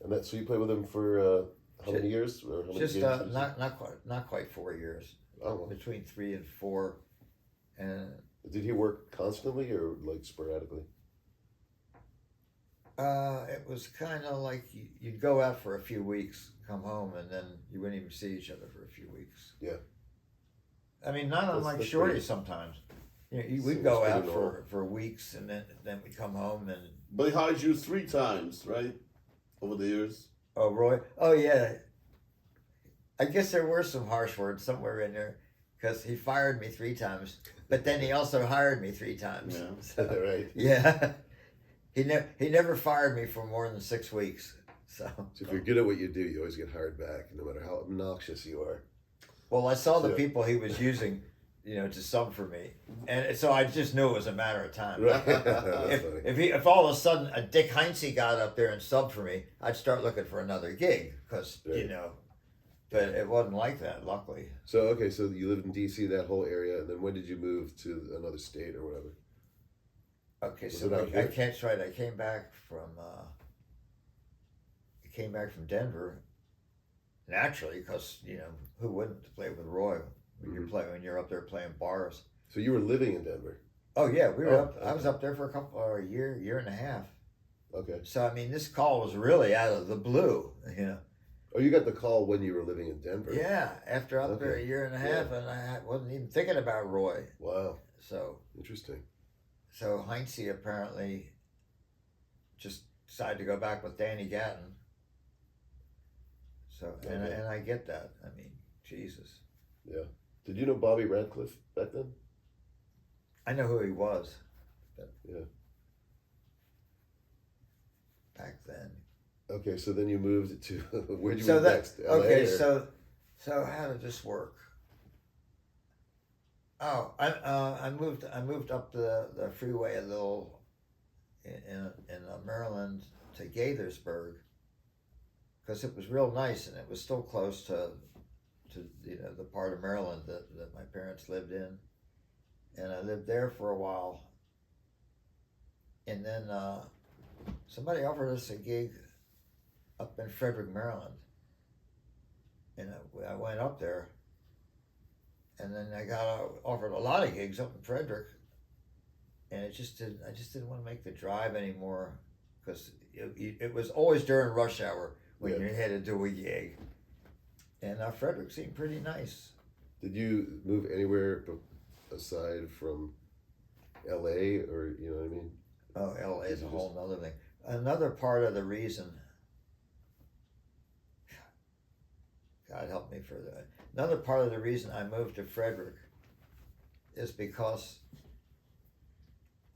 And so you played with him for how many years? Or how many just games? not quite 4 years. Oh. Between 3 and 4, and did he work constantly or like sporadically? It was kind of like you'd go out for a few weeks, come home, and then you wouldn't even see each other for a few weeks. Yeah. I mean, not unlike Shorty sometimes. We'd go out for weeks, and then we'd come home and. But he hired you 3 times, right? Over the years. Oh, Roy. Oh, yeah. I guess there were some harsh words somewhere in there, because he fired me 3 times, but then he also hired me 3 times. Yeah. So, right. Yeah. He never fired me for more than 6 weeks. So if you're good at what you do, you always get hired back, no matter how obnoxious you are. Well, I saw the people he was using, to sub for me, and so I just knew it was a matter of time. Right. If all of a sudden a Dick Heinze got up there and subbed for me, I'd start looking for another gig because but it wasn't like that, luckily. So so you lived in D.C., that whole area, and then when did you move to another state or whatever? Okay, so that's right. I came back from Denver, naturally, because who wouldn't play with Roy when you're up there playing bars. So you were living in Denver? Oh yeah, we were up. Okay. I was up there for a year and a half. Okay. So I mean, this call was really out of the blue, Oh, you got the call when you were living in Denver? Yeah, after up there a year and a half, and I wasn't even thinking about Roy. Wow. So interesting. So Heinze apparently just decided to go back with Danny Gatton. So and I get that. I mean, Jesus. Yeah. Did you know Bobby Radcliffe back then? I know who he was. But yeah. Back then. Okay, so then you moved to where'd you move next? LA, okay, so how did this work? Oh, I moved up the freeway a little in Maryland to Gaithersburg because it was real nice and it was still close to the part of Maryland that my parents lived in, and I lived there for a while, and then somebody offered us a gig up in Frederick, Maryland, and I went up there. And then I got offered a lot of gigs up in Frederick, and I just didn't want to make the drive anymore because it was always during rush hour when you had to do a gig. And Frederick seemed pretty nice. Did you move anywhere aside from L.A. or you know what I mean? Oh, LA is a whole nother thing. Another part of the reason, God help me for that. Another part of the reason I moved to Frederick is because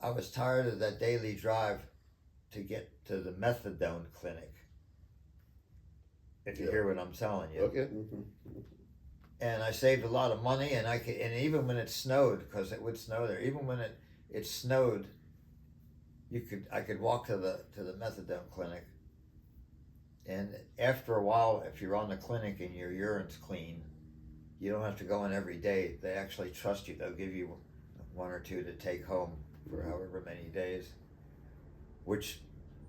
I was tired of that daily drive to get to the methadone clinic. If you hear what I'm telling you. Okay. And I saved a lot of money, and and even when it snowed, because it would snow there, even when it snowed, I could walk to the methadone clinic. And after a while, if you're on the clinic and your urine's clean, you don't have to go in every day. They actually trust you. They'll give you one or two to take home for however many days, which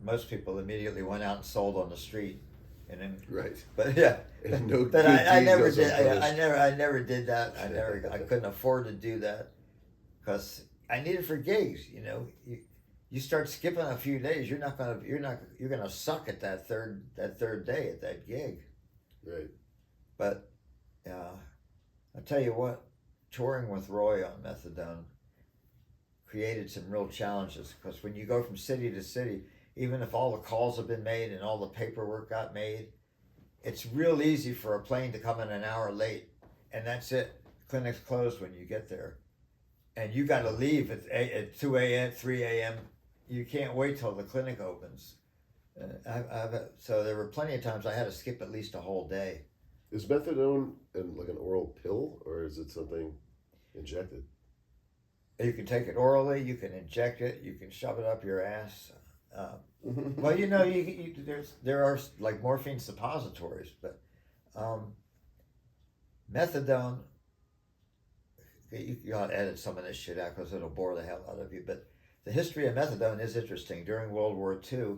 most people immediately went out and sold on the street. And then, right. But yeah, and no but I never goes did. unpunished. I never did that. I couldn't afford to do that because I needed for gigs. You know, you start skipping a few days, you're gonna suck at that third day at that gig. Right. But I'll tell you what, touring with Roy on methadone created some real challenges, because when you go from city to city, even if all the calls have been made and all the paperwork got made, it's real easy for a plane to come in an hour late, and that's it. Clinic's closed when you get there, and you got to leave at 2 a.m., 3 a.m. You can't wait till the clinic opens. So there were plenty of times I had to skip at least a whole day. Is methadone like an oral pill, or is it something injected? You can take it orally, you can inject it, you can shove it up your ass. Well, you know, there are like morphine suppositories, but methadone, you ought to edit some of this shit out because it'll bore the hell out of you. But the history of methadone is interesting. During World War II,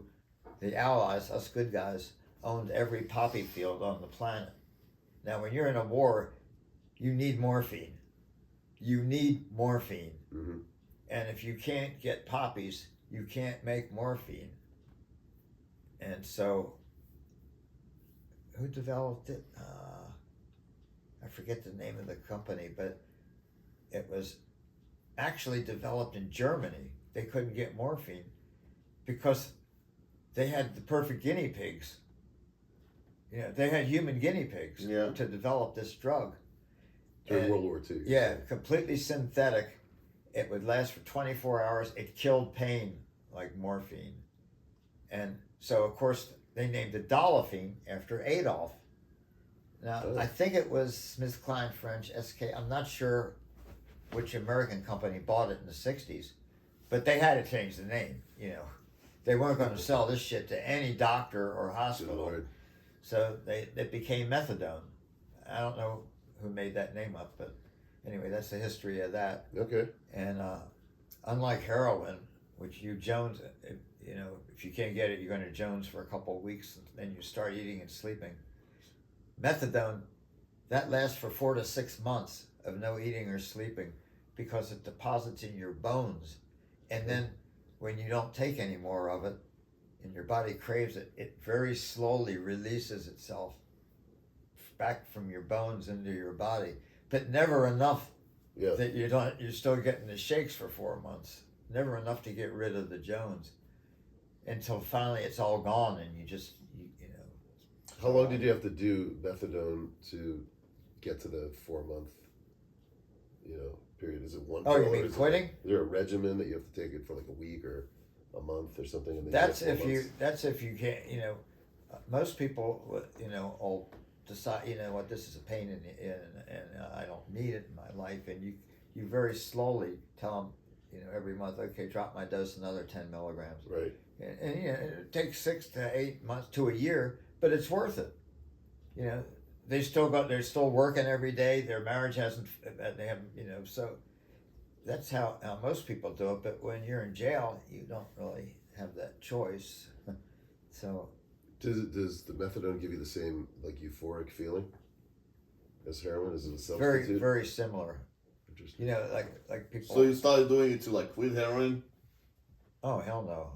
the Allies, us good guys, owned every poppy field on the planet. Now, when you're in a war, you need morphine. You need morphine. Mm-hmm. And if you can't get poppies, you can't make morphine. And so, who developed it? I forget the name of the company, but it was actually developed in Germany. They couldn't get morphine because they had the perfect guinea pigs. You know, they had human guinea pigs to develop this drug. During World War II. Yeah, completely synthetic. It would last for 24 hours. It killed pain like morphine. And so, of course, they named it Dolafine after Adolf. Now, I think it was Smith Kline French, SK. I'm not sure which American company bought it in the 60s, but they had to change the name, you know. They weren't going to sell this shit to any doctor or hospital. So it became methadone. I don't know who made that name up, but anyway, that's the history of that. Okay. And unlike heroin, which you Jones, you know, if you can't get it, you're going to Jones for a couple of weeks, and then you start eating and sleeping. Methadone, that lasts for 4 to 6 months of no eating or sleeping because it deposits in your bones. And then when you don't take any more of it and your body craves it, it very slowly releases itself back from your bones into your body, but never enough that you're still getting the shakes for 4 months. Never enough to get rid of the Jones until finally it's all gone and you know. How long did you have to do methadone to get to the 4 month, period? Is it one? Oh, you mean quitting? Is there a regimen that you have to take it for like a week or a month or something? And then That's if you can't. Most people, will decide. You know what? This is a pain and I don't need it in my life. And you very slowly tell them, every month, okay, drop my dose another 10 milligrams. Right. And it takes 6 to 8 months to a year, but it's worth it. They're still working every day. Their marriage they haven't, so that's how most people do it. But when you're in jail, you don't really have that choice. So does the methadone give you the same like euphoric feeling as heroin? Is it a substitute? very, very similar. Interesting. Like people. So you started doing it to like quit heroin? Oh hell no!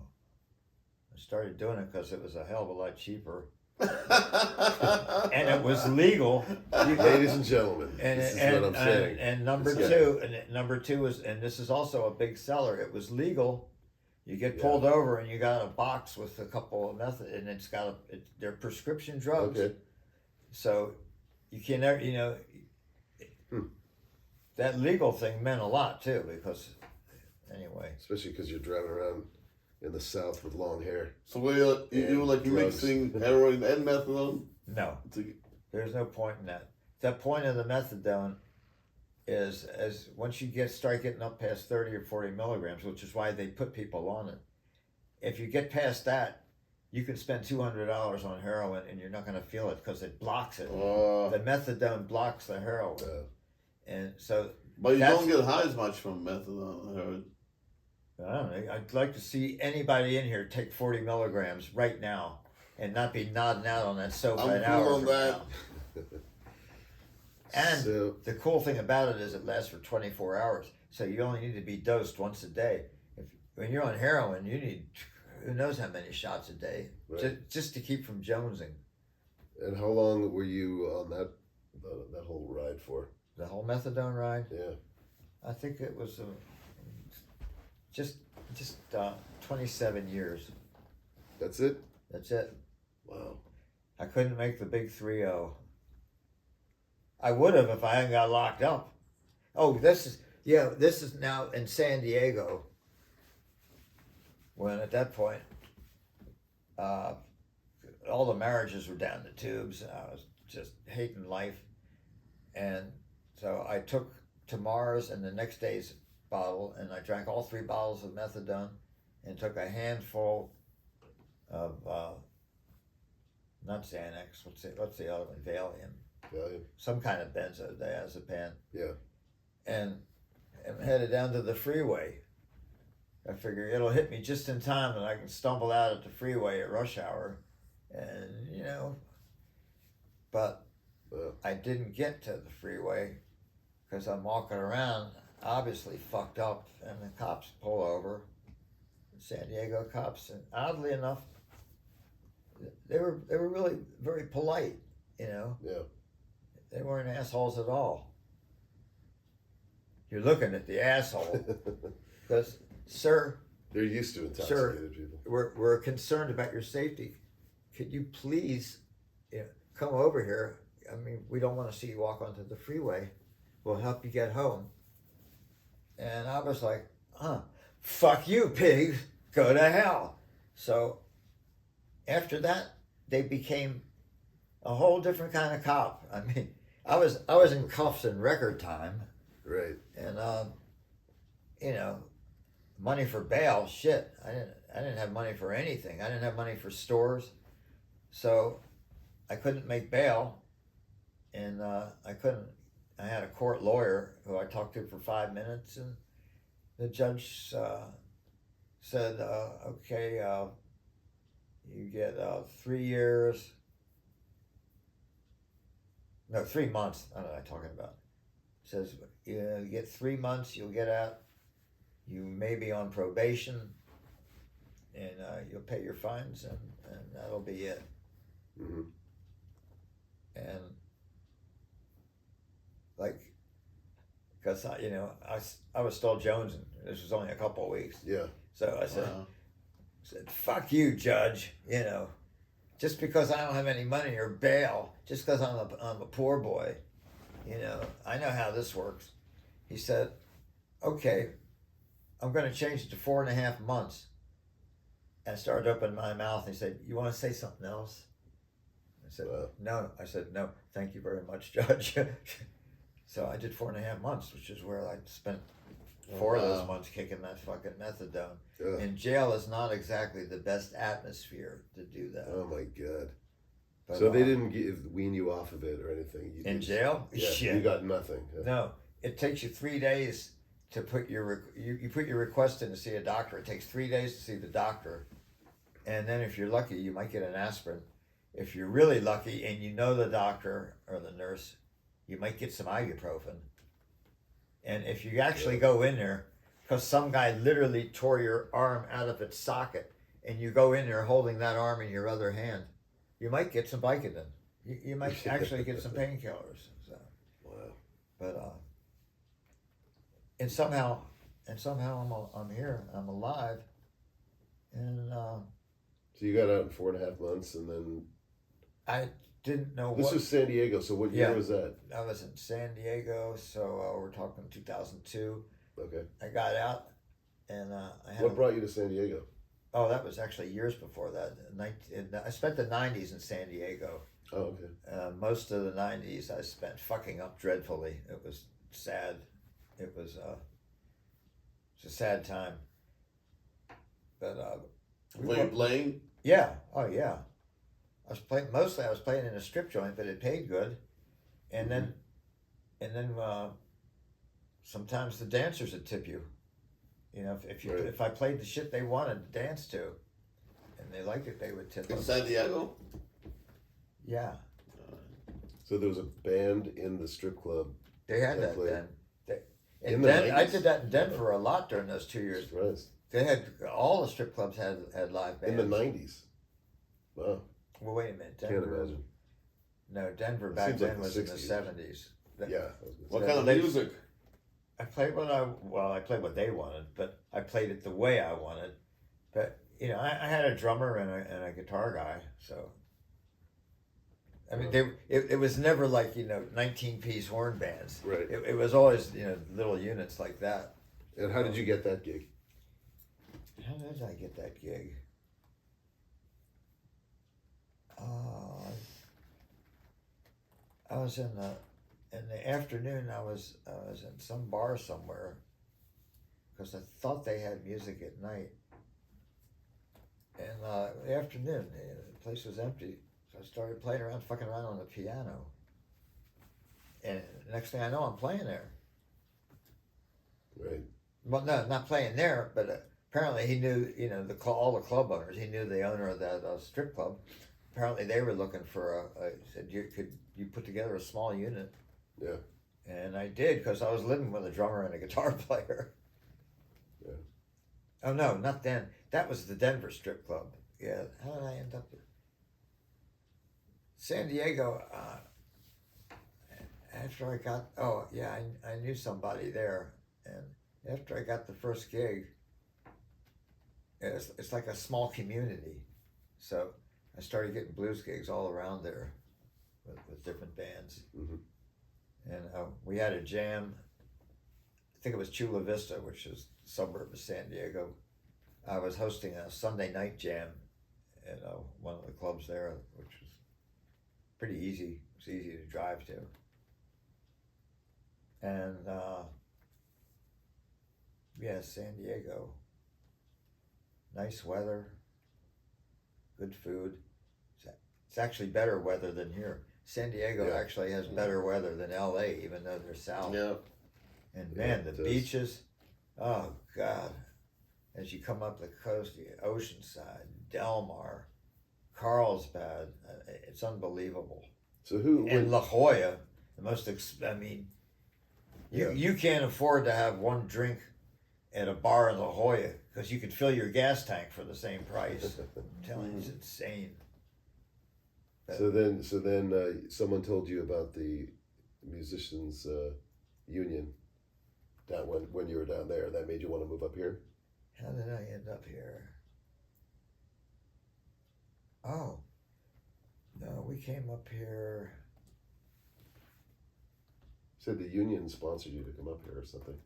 I started doing it because it was a hell of a lot cheaper. and it was legal. Ladies and gentlemen, this is what I'm saying. And number two is, and this is also a big seller. It was legal. You get pulled over and you got a box with a couple of method, and it's got they're prescription drugs. Okay. So you can never, that legal thing meant a lot too, because anyway. Especially because you're driving around in the South with long hair. So were you like mixing heroin and methadone? No, there's no point in that. The point of the methadone is as once you start getting up past 30 or 40 milligrams, which is why they put people on it. If you get past that, you can spend $200 on heroin and you're not going to feel it because it blocks it. The methadone blocks the heroin, and so. But you don't get high as much from methadone. I heard. I don't know. I'd like to see anybody in here take 40 milligrams right now and not be nodding out on that sofa an hour from now. And the cool thing about it is it lasts for 24 hours. So you only need to be dosed once a day. When you're on heroin, you need who knows how many shots a day, just to keep from jonesing. And how long were you on that whole ride for? The whole methadone ride? Yeah. I think it was just 27 years. That's it? That's it. Wow. I couldn't make the big 3-0. I would have if I hadn't got locked up. Oh, this is now in San Diego. When at that point, all the marriages were down the tubes. I was just hating life. And so I took tomorrow's and the next day's bottle, and I drank all 3 bottles of methadone and took a handful of, not Xanax, what's the other one? Valium. Some kind of benzodiazepam. Yeah. And I'm headed down to the freeway. I figure it'll hit me just in time that I can stumble out at the freeway at rush hour. And, but I didn't get to the freeway because I'm walking around, obviously fucked up, and the cops pull over. San Diego cops, and oddly enough, they were really very polite, Yeah. They weren't assholes at all. You're looking at the asshole because, sir, they're used to intoxicated people. We're concerned about your safety. Could you please, come over here? I mean, we don't want to see you walk onto the freeway. We'll help you get home. And I was like, fuck you, pig. Go to hell. So after that, they became a whole different kind of cop. I mean, I was in cuffs in record time. Right. And money for bail, shit. I didn't have money for anything. I didn't have money for stores. So I couldn't make bail. And I had a court lawyer who I talked to for 5 minutes, and the judge said, okay, you get 3 years. No, 3 months. I don't know what I'm talking about. Says you get 3 months, you'll get out. You may be on probation, and you'll pay your fines, and that'll be it. Mm-hmm. And because I was still jonesing. This was only a couple of weeks. Yeah. So I said, fuck you, judge. Just because I don't have any money or bail, just because I'm a poor boy, I know how this works. He said, okay, I'm going to change it to 4.5 months. And I started opening my mouth, and he said, you want to say something else? I said, no. I said, no, thank you very much, Judge. So I did 4.5 months, which is where I spent 4 of those months kicking that fucking methadone. And jail is not exactly the best atmosphere to do that. Oh my God. But, so they didn't wean you off of it or anything? In jail? Yeah, Shit. You got nothing. Yeah. No, it takes you 3 days to put you put your request in to see a doctor. It takes 3 days to see the doctor. And then if you're lucky, you might get an aspirin. If you're really lucky and you know the doctor or the nurse, you might get some ibuprofen. And if you actually go in there, because some guy literally tore your arm out of its socket, and you go in there holding that arm in your other hand, you might get some Vicodin. You might actually get some painkillers. So, Wow. but and somehow I'm here. I'm alive, and So you got out in 4.5 months, and then I didn't know this what. was San Diego. So what year Yeah. was that? I was in San Diego, so we're talking 2002. Okay. I got out, and I had. What brought you to San Diego? Oh, that was actually years before that. I spent the 90s in San Diego. Oh, okay. Most of the 90s I spent fucking up dreadfully. It was sad. It was it's a sad time. But Were you playing? yeah. Oh yeah. I was playing in a strip joint, but it paid good. And then sometimes the dancers would tip you. You know, if I played the shit they wanted to dance to, and they liked it, they would tip In us. San Diego? Yeah, So there was a band in the strip club. they had that played. then. In the 90s? I did that in Denver a lot during those 2 years. Surprised. They had all the strip clubs had live bands. In the 90s. Wow. Well, wait a minute, Can't Denver. imagine. No, Denver It back seems like then the was in the 60s. 70s. Yeah. I was gonna What say. kind of They- music? I played I played what they wanted, but I played it the way I wanted. But you know, I had a drummer and a guitar guy, so. I mean, it was never like 19-piece horn bands. Right. It was always little units like that. And how did you get that gig? How did I get that gig? I was in the afternoon. I was in some bar somewhere because I thought they had music at night. And the afternoon, the place was empty, so I started fucking around on the piano. And next thing I know, I'm playing there. Right. Well, no, not playing there, but apparently he knew, all the club owners. He knew the owner of that strip club. Apparently they were looking for he said, could you put together a small unit? Yeah. And I did, because I was living with a drummer and a guitar player. Yeah. Oh, no, not then. That was the Denver strip club. Yeah, how did I end up there? San Diego, after I got, I knew somebody there. And after I got the first gig, it's like a small community. So I started getting blues gigs all around there with different bands. Mm-hmm. And we had a jam. I think it was Chula Vista, which is a suburb of San Diego. I was hosting a Sunday night jam at one of the clubs there, which was pretty easy. It was easy to drive to. And San Diego. Nice weather, good food. It's actually better weather than here. San Diego actually has better weather than LA, even though they're south. Yeah. And man, the it does. beaches, oh God. As you come up the coast, you get Oceanside, Del Mar, Carlsbad, it's unbelievable. So who? And La Jolla, the most, you can't afford to have one drink at a bar in La Jolla because you could fill your gas tank for the same price. I'm telling you, it's insane. So then, someone told you about the musicians union down when you were down there. That made you want to move up here. How did I end up here? Oh, no, we came up here. Said the union sponsored you to come up here or something.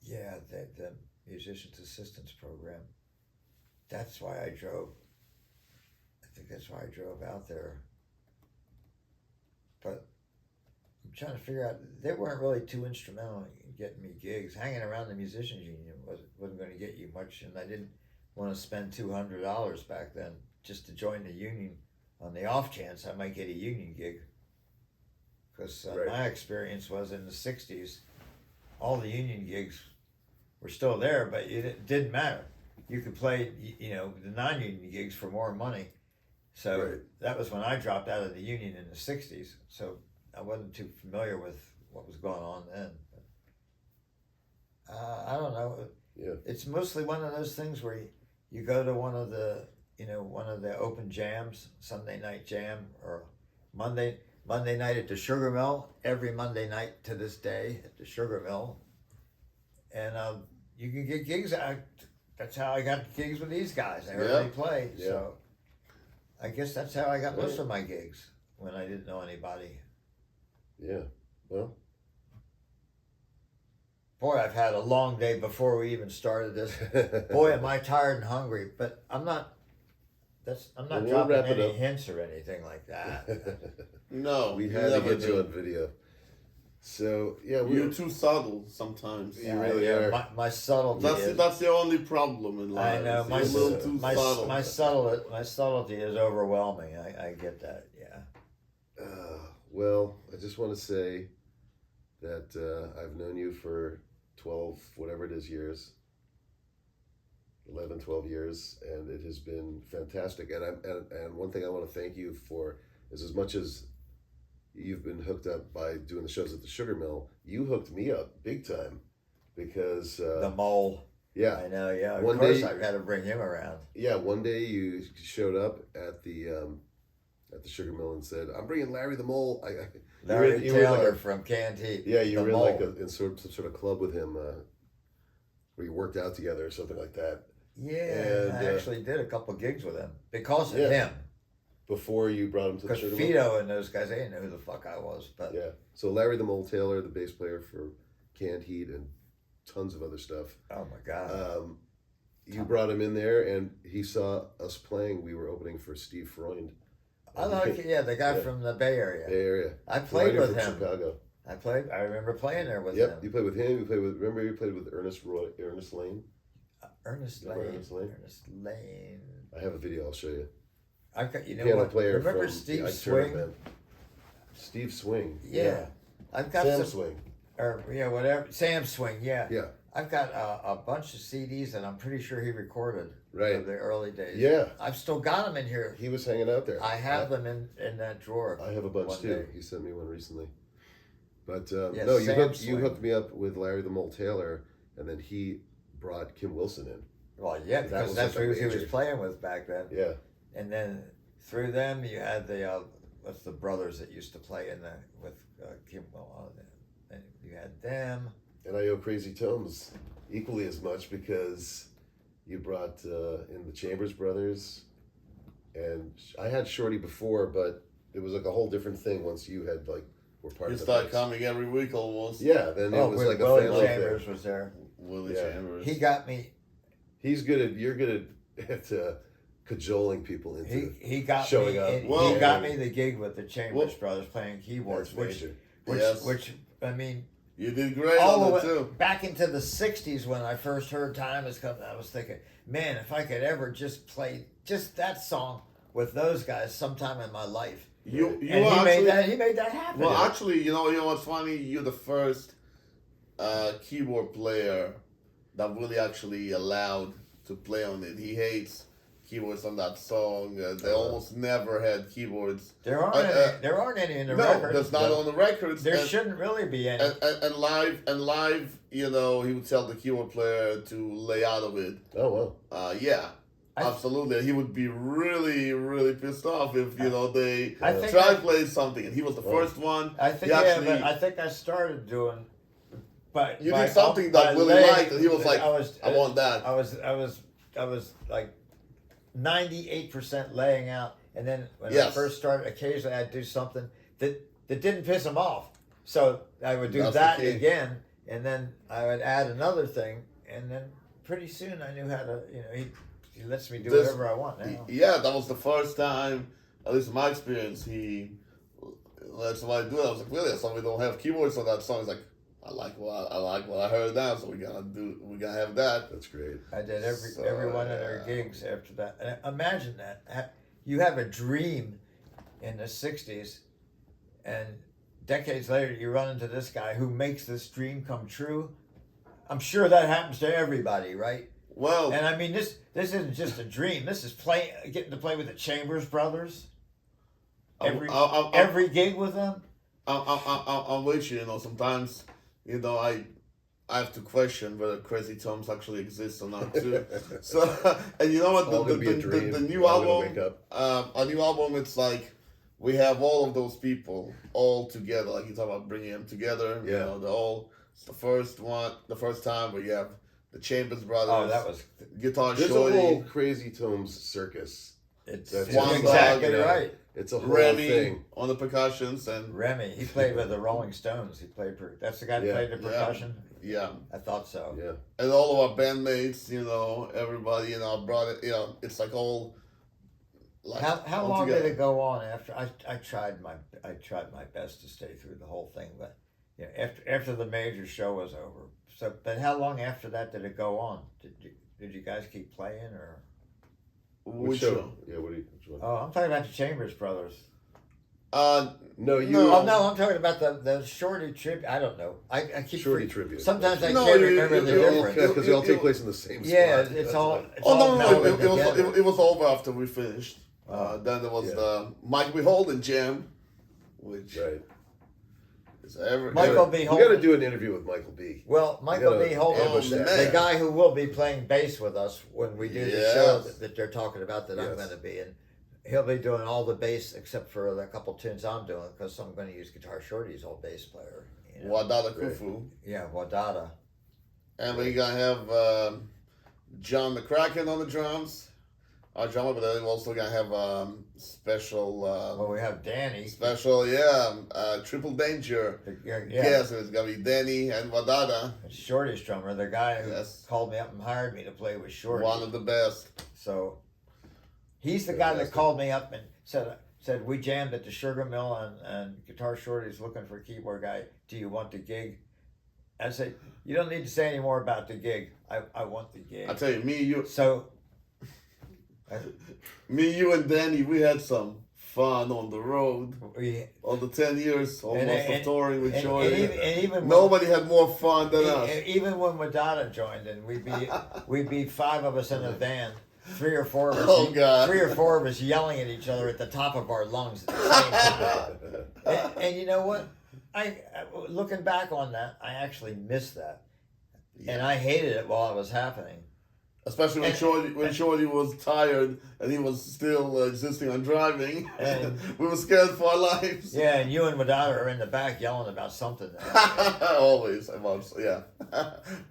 Yeah, the Musicians Assistance Program. That's why I drove. I think that's why I drove out there. But I'm trying to figure out, they weren't really too instrumental in getting me gigs. Hanging around the musicians union wasn't going to get you much, and I didn't want to spend $200 back then just to join the union on the off chance I might get a union gig. Because my experience was in the 60s, all the union gigs were still there, but it didn't matter. You could play, the non-union gigs for more money. So that was when I dropped out of the union in the 60s. So I wasn't too familiar with what was going on then. But, I don't know. Yeah. It's mostly one of those things where you go to one of the open jams, Sunday night jam or Monday night at the Sugar Mill. Every Monday night to this day at the Sugar Mill, and you can get gigs. That's how I got gigs with these guys. I heard they play, so I guess that's how I got most of my gigs when I didn't know anybody. Yeah, well. Boy, I've had a long day before we even started this. Boy, am I tired and hungry. But I'm not. I'm not dropping any hints or anything like that. No, we had to get you on video. So yeah, you're too subtle sometimes. You really are. My subtlety. That's the only problem in life. I know my subtlety is overwhelming. I get that. Yeah. Well, I just want to say that I've known you for 12, whatever it is, years. 11, 12 years, and it has been fantastic. And one thing I want to thank you for is, as much as you've been hooked up by doing the shows at the Sugar Mill, you hooked me up big time, because the mole. Yeah, I know. Yeah, of course I had to bring him around. Yeah, one day you showed up at the Sugar Mill and said, "I'm bringing Larry the Mole." Larry Taylor from Candide. Yeah, you were in like in some sort of club with him, where you worked out together or something like that. Yeah, and I actually did a couple gigs with him because of him. Before you brought him to the Sugar Mill? Because Fido and those guys, they didn't know who the fuck I was. But yeah, so Larry the Mole Taylor, the bass player for Canned Heat and tons of other stuff. Oh my God. You brought him in there, and he saw us playing. We were opening for Steve Freund. I like it. Yeah, the guy from the Bay Area. Bay Area. I played with him. Chicago. I remember playing there with him. Yep, you played with him. Remember you played with Ernest Lane? Ernest Lane. I have a video. I'll show you. I've got, piano what? player. Remember from Steve the Swing? Steve Swing. Yeah. I've got Sam Swing. Or whatever. Sam Swing. Yeah. Yeah. I've got a bunch of CDs that I'm pretty sure he recorded. Right. Of the early days. Yeah. I've still got them in here. He was hanging out there. I have them in that drawer. I have a bunch too. Day. He sent me one recently. But yeah, no, you hooked me up with Larry the Mole Taylor, and then he brought Kim Wilson in. Well, yeah, because that's who he was playing with back then. Yeah. And then through them, you had the what's the brothers that used to play with Kim. Well, and you had them. And I owe Crazy Tones equally as much, because you brought in the Chambers Brothers, and I had Shorty before, but it was like a whole different thing once you had were part of the started coming every week almost. Yeah, then it was like a Willie family Chambers thing. Was there. Willie Chambers. He got me. You're good at cajoling people into he got showing me, up. He got me the gig with the Chambers Brothers playing keyboards, which I mean. You did great on it too. Back into the 60s when I first heard Time Is Coming, I was thinking, man, if I could ever just play just that song with those guys sometime in my life. He made that happen. Well, actually, you know what's funny? You're the first keyboard player that really actually allowed to play on it. He hates keyboards on that song. They almost never had keyboards. There aren't any in the records. No, there's not on the records. There shouldn't really be any. And live, he would tell the keyboard player to lay out of it. Oh wow. Yeah. Absolutely. He would be really, really pissed off if, they tried playing something, and he was the first one. I think, but I think I started doing. But you did something that Willie liked, and he was like, I want that. I was like 98% laying out, and then when I first started, occasionally I'd do something that didn't piss him off. So I would do that again, and then I would add another thing, and then pretty soon I knew how to, he lets me do whatever I want now. Yeah, that was the first time, at least in my experience, he let somebody do it. I was like, really? Somebody don't have keyboards on that song. He's like, I like what I heard now, so we gotta have that. That's great. I did every one of their gigs after that. And imagine that. You have a dream in the 60s, and decades later you run into this guy who makes this dream come true. I'm sure that happens to everybody, right? Well, and I mean, this isn't just a dream. This is getting to play with the Chambers Brothers. Every gig with them. I'm with you. Sometimes, I I have to question whether Crazy Toms actually exist or not too. So, and you know what? All gonna be a dream. The new We're all gonna album, wake up. our new album, it's like we have all of those people all together. Like you talk about bringing them together. Yeah. You know, it's the first time where you have the Chambers Brothers. Oh, that was. Guitar There's Shorty, a whole Crazy Tomes circus. It's That's Swan exactly Dog, right. It's a whole Remy thing. on the percussions, and Remy, he played with the Rolling Stones. He played. That's the guy that Yeah. played the percussion. yeah. I thought so. Yeah. And all of our bandmates, you know, everybody, you know, brought it, you know, it's like all. Like, How all long together. did it go on after? I tried my best to stay through the whole thing, but you know, after the major show was over. So, but how long after that did it go on? Did you guys keep playing or? Which show? Yeah, which one? Oh, I'm talking about the Chambers Brothers. No, you. No. Oh no, I'm talking about the Shorty tribute. I don't know. I keep Shorty tribute. Sometimes I No, can't you- remember you- the you- difference. Because they all take place in the same spot. Yeah, it's That's all. why. It's Oh all no, melded together. it was over after we finished. Oh. Then there was Yeah. the Mike B. Holden jam, which Right. is ever. Michael B. We Holden. got to do an interview with Michael B. Well, Michael gotta B. Holden, ambush that. the guy who will be playing bass with us when we do the Yes. show that they're talking about that I'm Yes. going to be in. He'll be doing all the bass except for the couple tunes I'm doing because I'm going to use Guitar Shorty's old bass player. You know? Wadada Right. Kufu. Yeah, Wadada. And we're gonna have John McCracken on the drums, our drummer, but then we're also gonna have special, Well, we have Danny. Triple Danger. Yeah, Yes, it's gonna be Danny and Wadada, Shorty's drummer, the guy who Yes. called me up and hired me to play with Shorty. one of the best. So he's the guy that Fantastic. called me up and said we jammed at the Sugar Mill and Guitar Shorty's looking for a keyboard guy. Do you want the gig? I said, you don't need to say any more about the gig. I want the gig. I tell you, me, So you, and Danny, we had some fun on the road. we On the 10 years almost and- of touring with and Shorty. even when- Nobody had more fun than us. even when Madonna joined and we'd be five of us in a van. Three or four of us. Oh, God. 3 or 4 of us yelling at each other at the top of our lungs at the same time. and you know what? I looking back on that, I actually missed that, and I hated it while it was happening. Especially when Shorty was tired and he was still insisting on driving. And- we were scared for our lives. Yeah, and you and Madonna are in the back yelling about something. Always, yeah.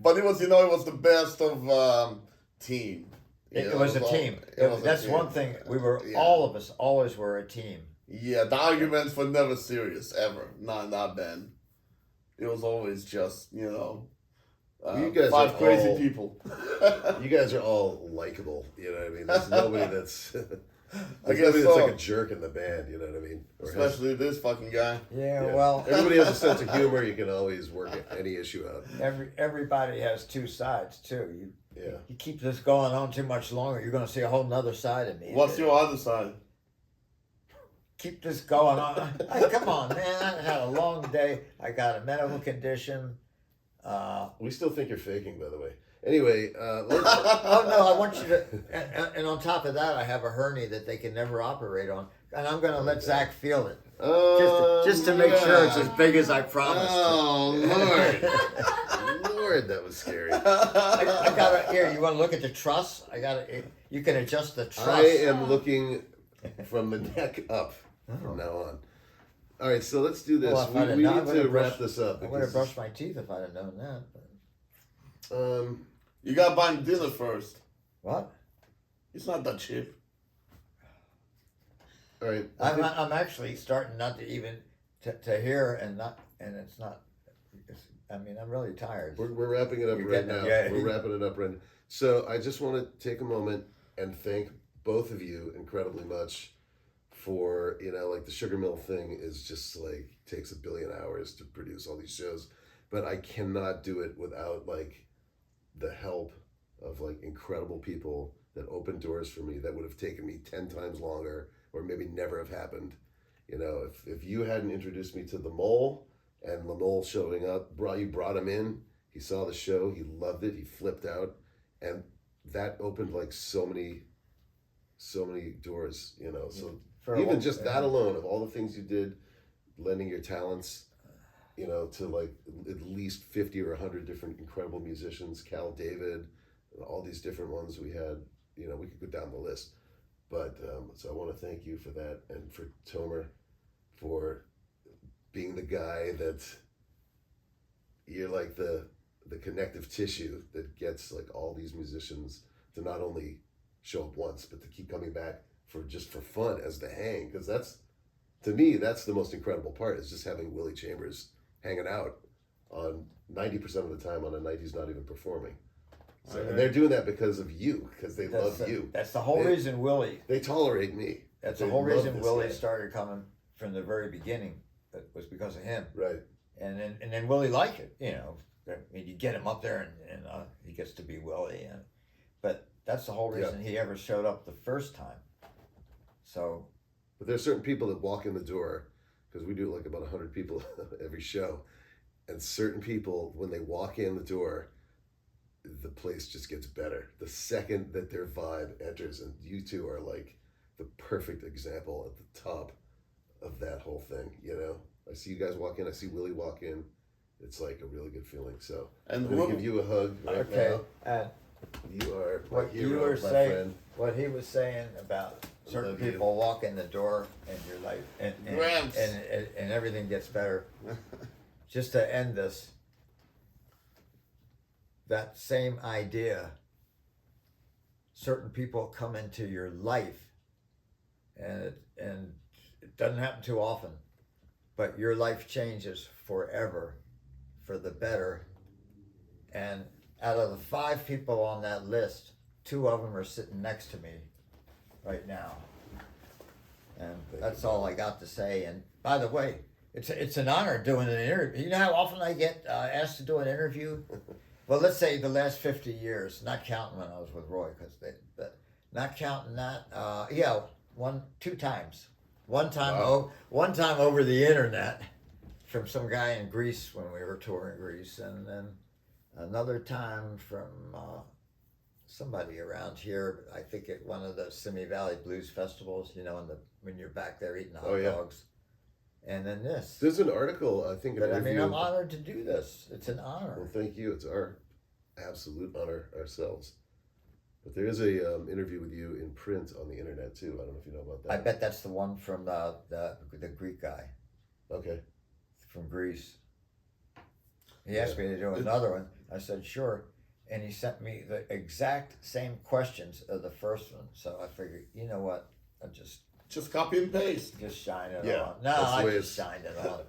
But it was, it was the best of team. It was a team. That's one thing. We were all of us always were a team. Yeah, the arguments were never serious ever. Not then. It was always just You guys five are crazy all- people. You guys are all likable. You know what I mean? There's nobody that's. I There's guess nobody that's so. like a jerk in the band. You know what I mean? Or has- Especially this fucking guy. Yeah, well, everybody has a sense of humor. You can always work any issue out. everybody has two sides too. Yeah. You keep this going on too much longer, you're going to see a whole nother side of me. What's your other side? Keep this going on. Come on, man! I had a long day. I got a medical condition. We still think you're faking, by the way. Anyway, let's, Oh no, I want you to. And on top of that, I have a hernia that they can never operate on, and I'm going to let Zach feel it, just to make sure it's as big as I promised. Oh Lord, Lord, that was scary. I got it here. You want to look at the truss? I got it. You can adjust the truss. I am looking from the neck up from now on. All right, so let's do this. Well, if I'd have we known, I need would to have wrap brushed- this up. I would have brushed my teeth if I'd have known that. But. You gotta buy him dinner first. What? It's not that cheap. All right. I'm actually starting not to even to hear and it's not. I mean, I'm really tired. We're wrapping it up You're right getting now. it, yeah. We're wrapping it up right now. So I just want to take a moment and thank both of you incredibly much for, like the Sugar Mill thing is just like takes 1 billion hours to produce all these shows, but I cannot do it without like the help of like incredible people that opened doors for me that would have taken me 10 times longer or maybe never have happened. If you hadn't introduced me to the Mole and the Mole showing up, brought him in, he saw the show, he loved it, he flipped out, and that opened like so many doors, so For a even long- just that alone of all the things you did, lending your talents, you know, to like at least 50 or 100 different incredible musicians, Cal David, all these different ones we had, you know, we could go down the list. But so I want to thank you for that, and for Tomer for being the guy that you're like the connective tissue that gets like all these musicians to not only show up once, but to keep coming back for fun as the hang. Because that's, to me, that's the most incredible part, is just having Willie Chambers hanging out on 90% of the time on a night he's not even performing. So, and they're doing that because of you, because they love you. That's the whole reason Willie. They tolerate me. That's the whole reason Willie started coming from the very beginning. It was because of him. Right. And then Willie liked it. You know, I mean, you get him up there and he gets to be Willie. But that's the whole reason he ever showed up the first time. So. But there's certain people that walk in the door, because we do like about 100 people every show, and certain people, when they walk in the door, the place just gets better the second that their vibe enters, and you two are like the perfect example at the top of that whole thing. You know, I see you guys walk in, I see Willie walk in, it's like a really good feeling. So I'm gonna give you a hug right now. And you are my hero, my friend. What he was saying about certain people walk in the door and you're like, and everything gets better. Just to end this, that same idea, certain people come into your life, and it doesn't happen too often, but your life changes forever for the better. And out of the 5 people on that list, 2 of them are sitting next to me right now. And that's all I got to say. And by the way, it's an honor doing an interview. You know how often I get asked to do an interview? Well, let's say the last 50 years, not counting when I was with Roy, but not counting that. 2 times. One time over the internet from some guy in Greece when we were touring Greece, and then another time from somebody around here. I think at one of the Simi Valley Blues festivals. You know, when you're back there eating hot dogs. And then this. There's an article, I think. But I mean, I'm honored to do this. It's an honor. Well, thank you. It's our absolute honor ourselves. But there is a interview with you in print on the internet too. I don't know if you know about that. I bet that's the one from the Greek guy. Okay. From Greece. He asked me to do another one. I said sure, and he sent me the exact same questions of the first one. So I figured, you know what? I just copy and paste. Just shine it on. No, I just shined it on.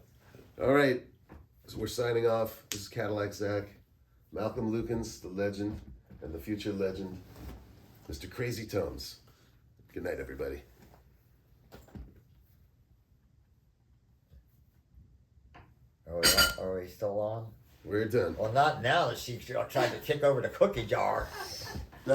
All right. So we're signing off. This is Cadillac Zack, Malcolm Lukens, the legend, and the future legend, Mr. Crazy Tums. Good night, everybody. Are we still on? We're done. Well, not now that she tried to kick over the cookie jar.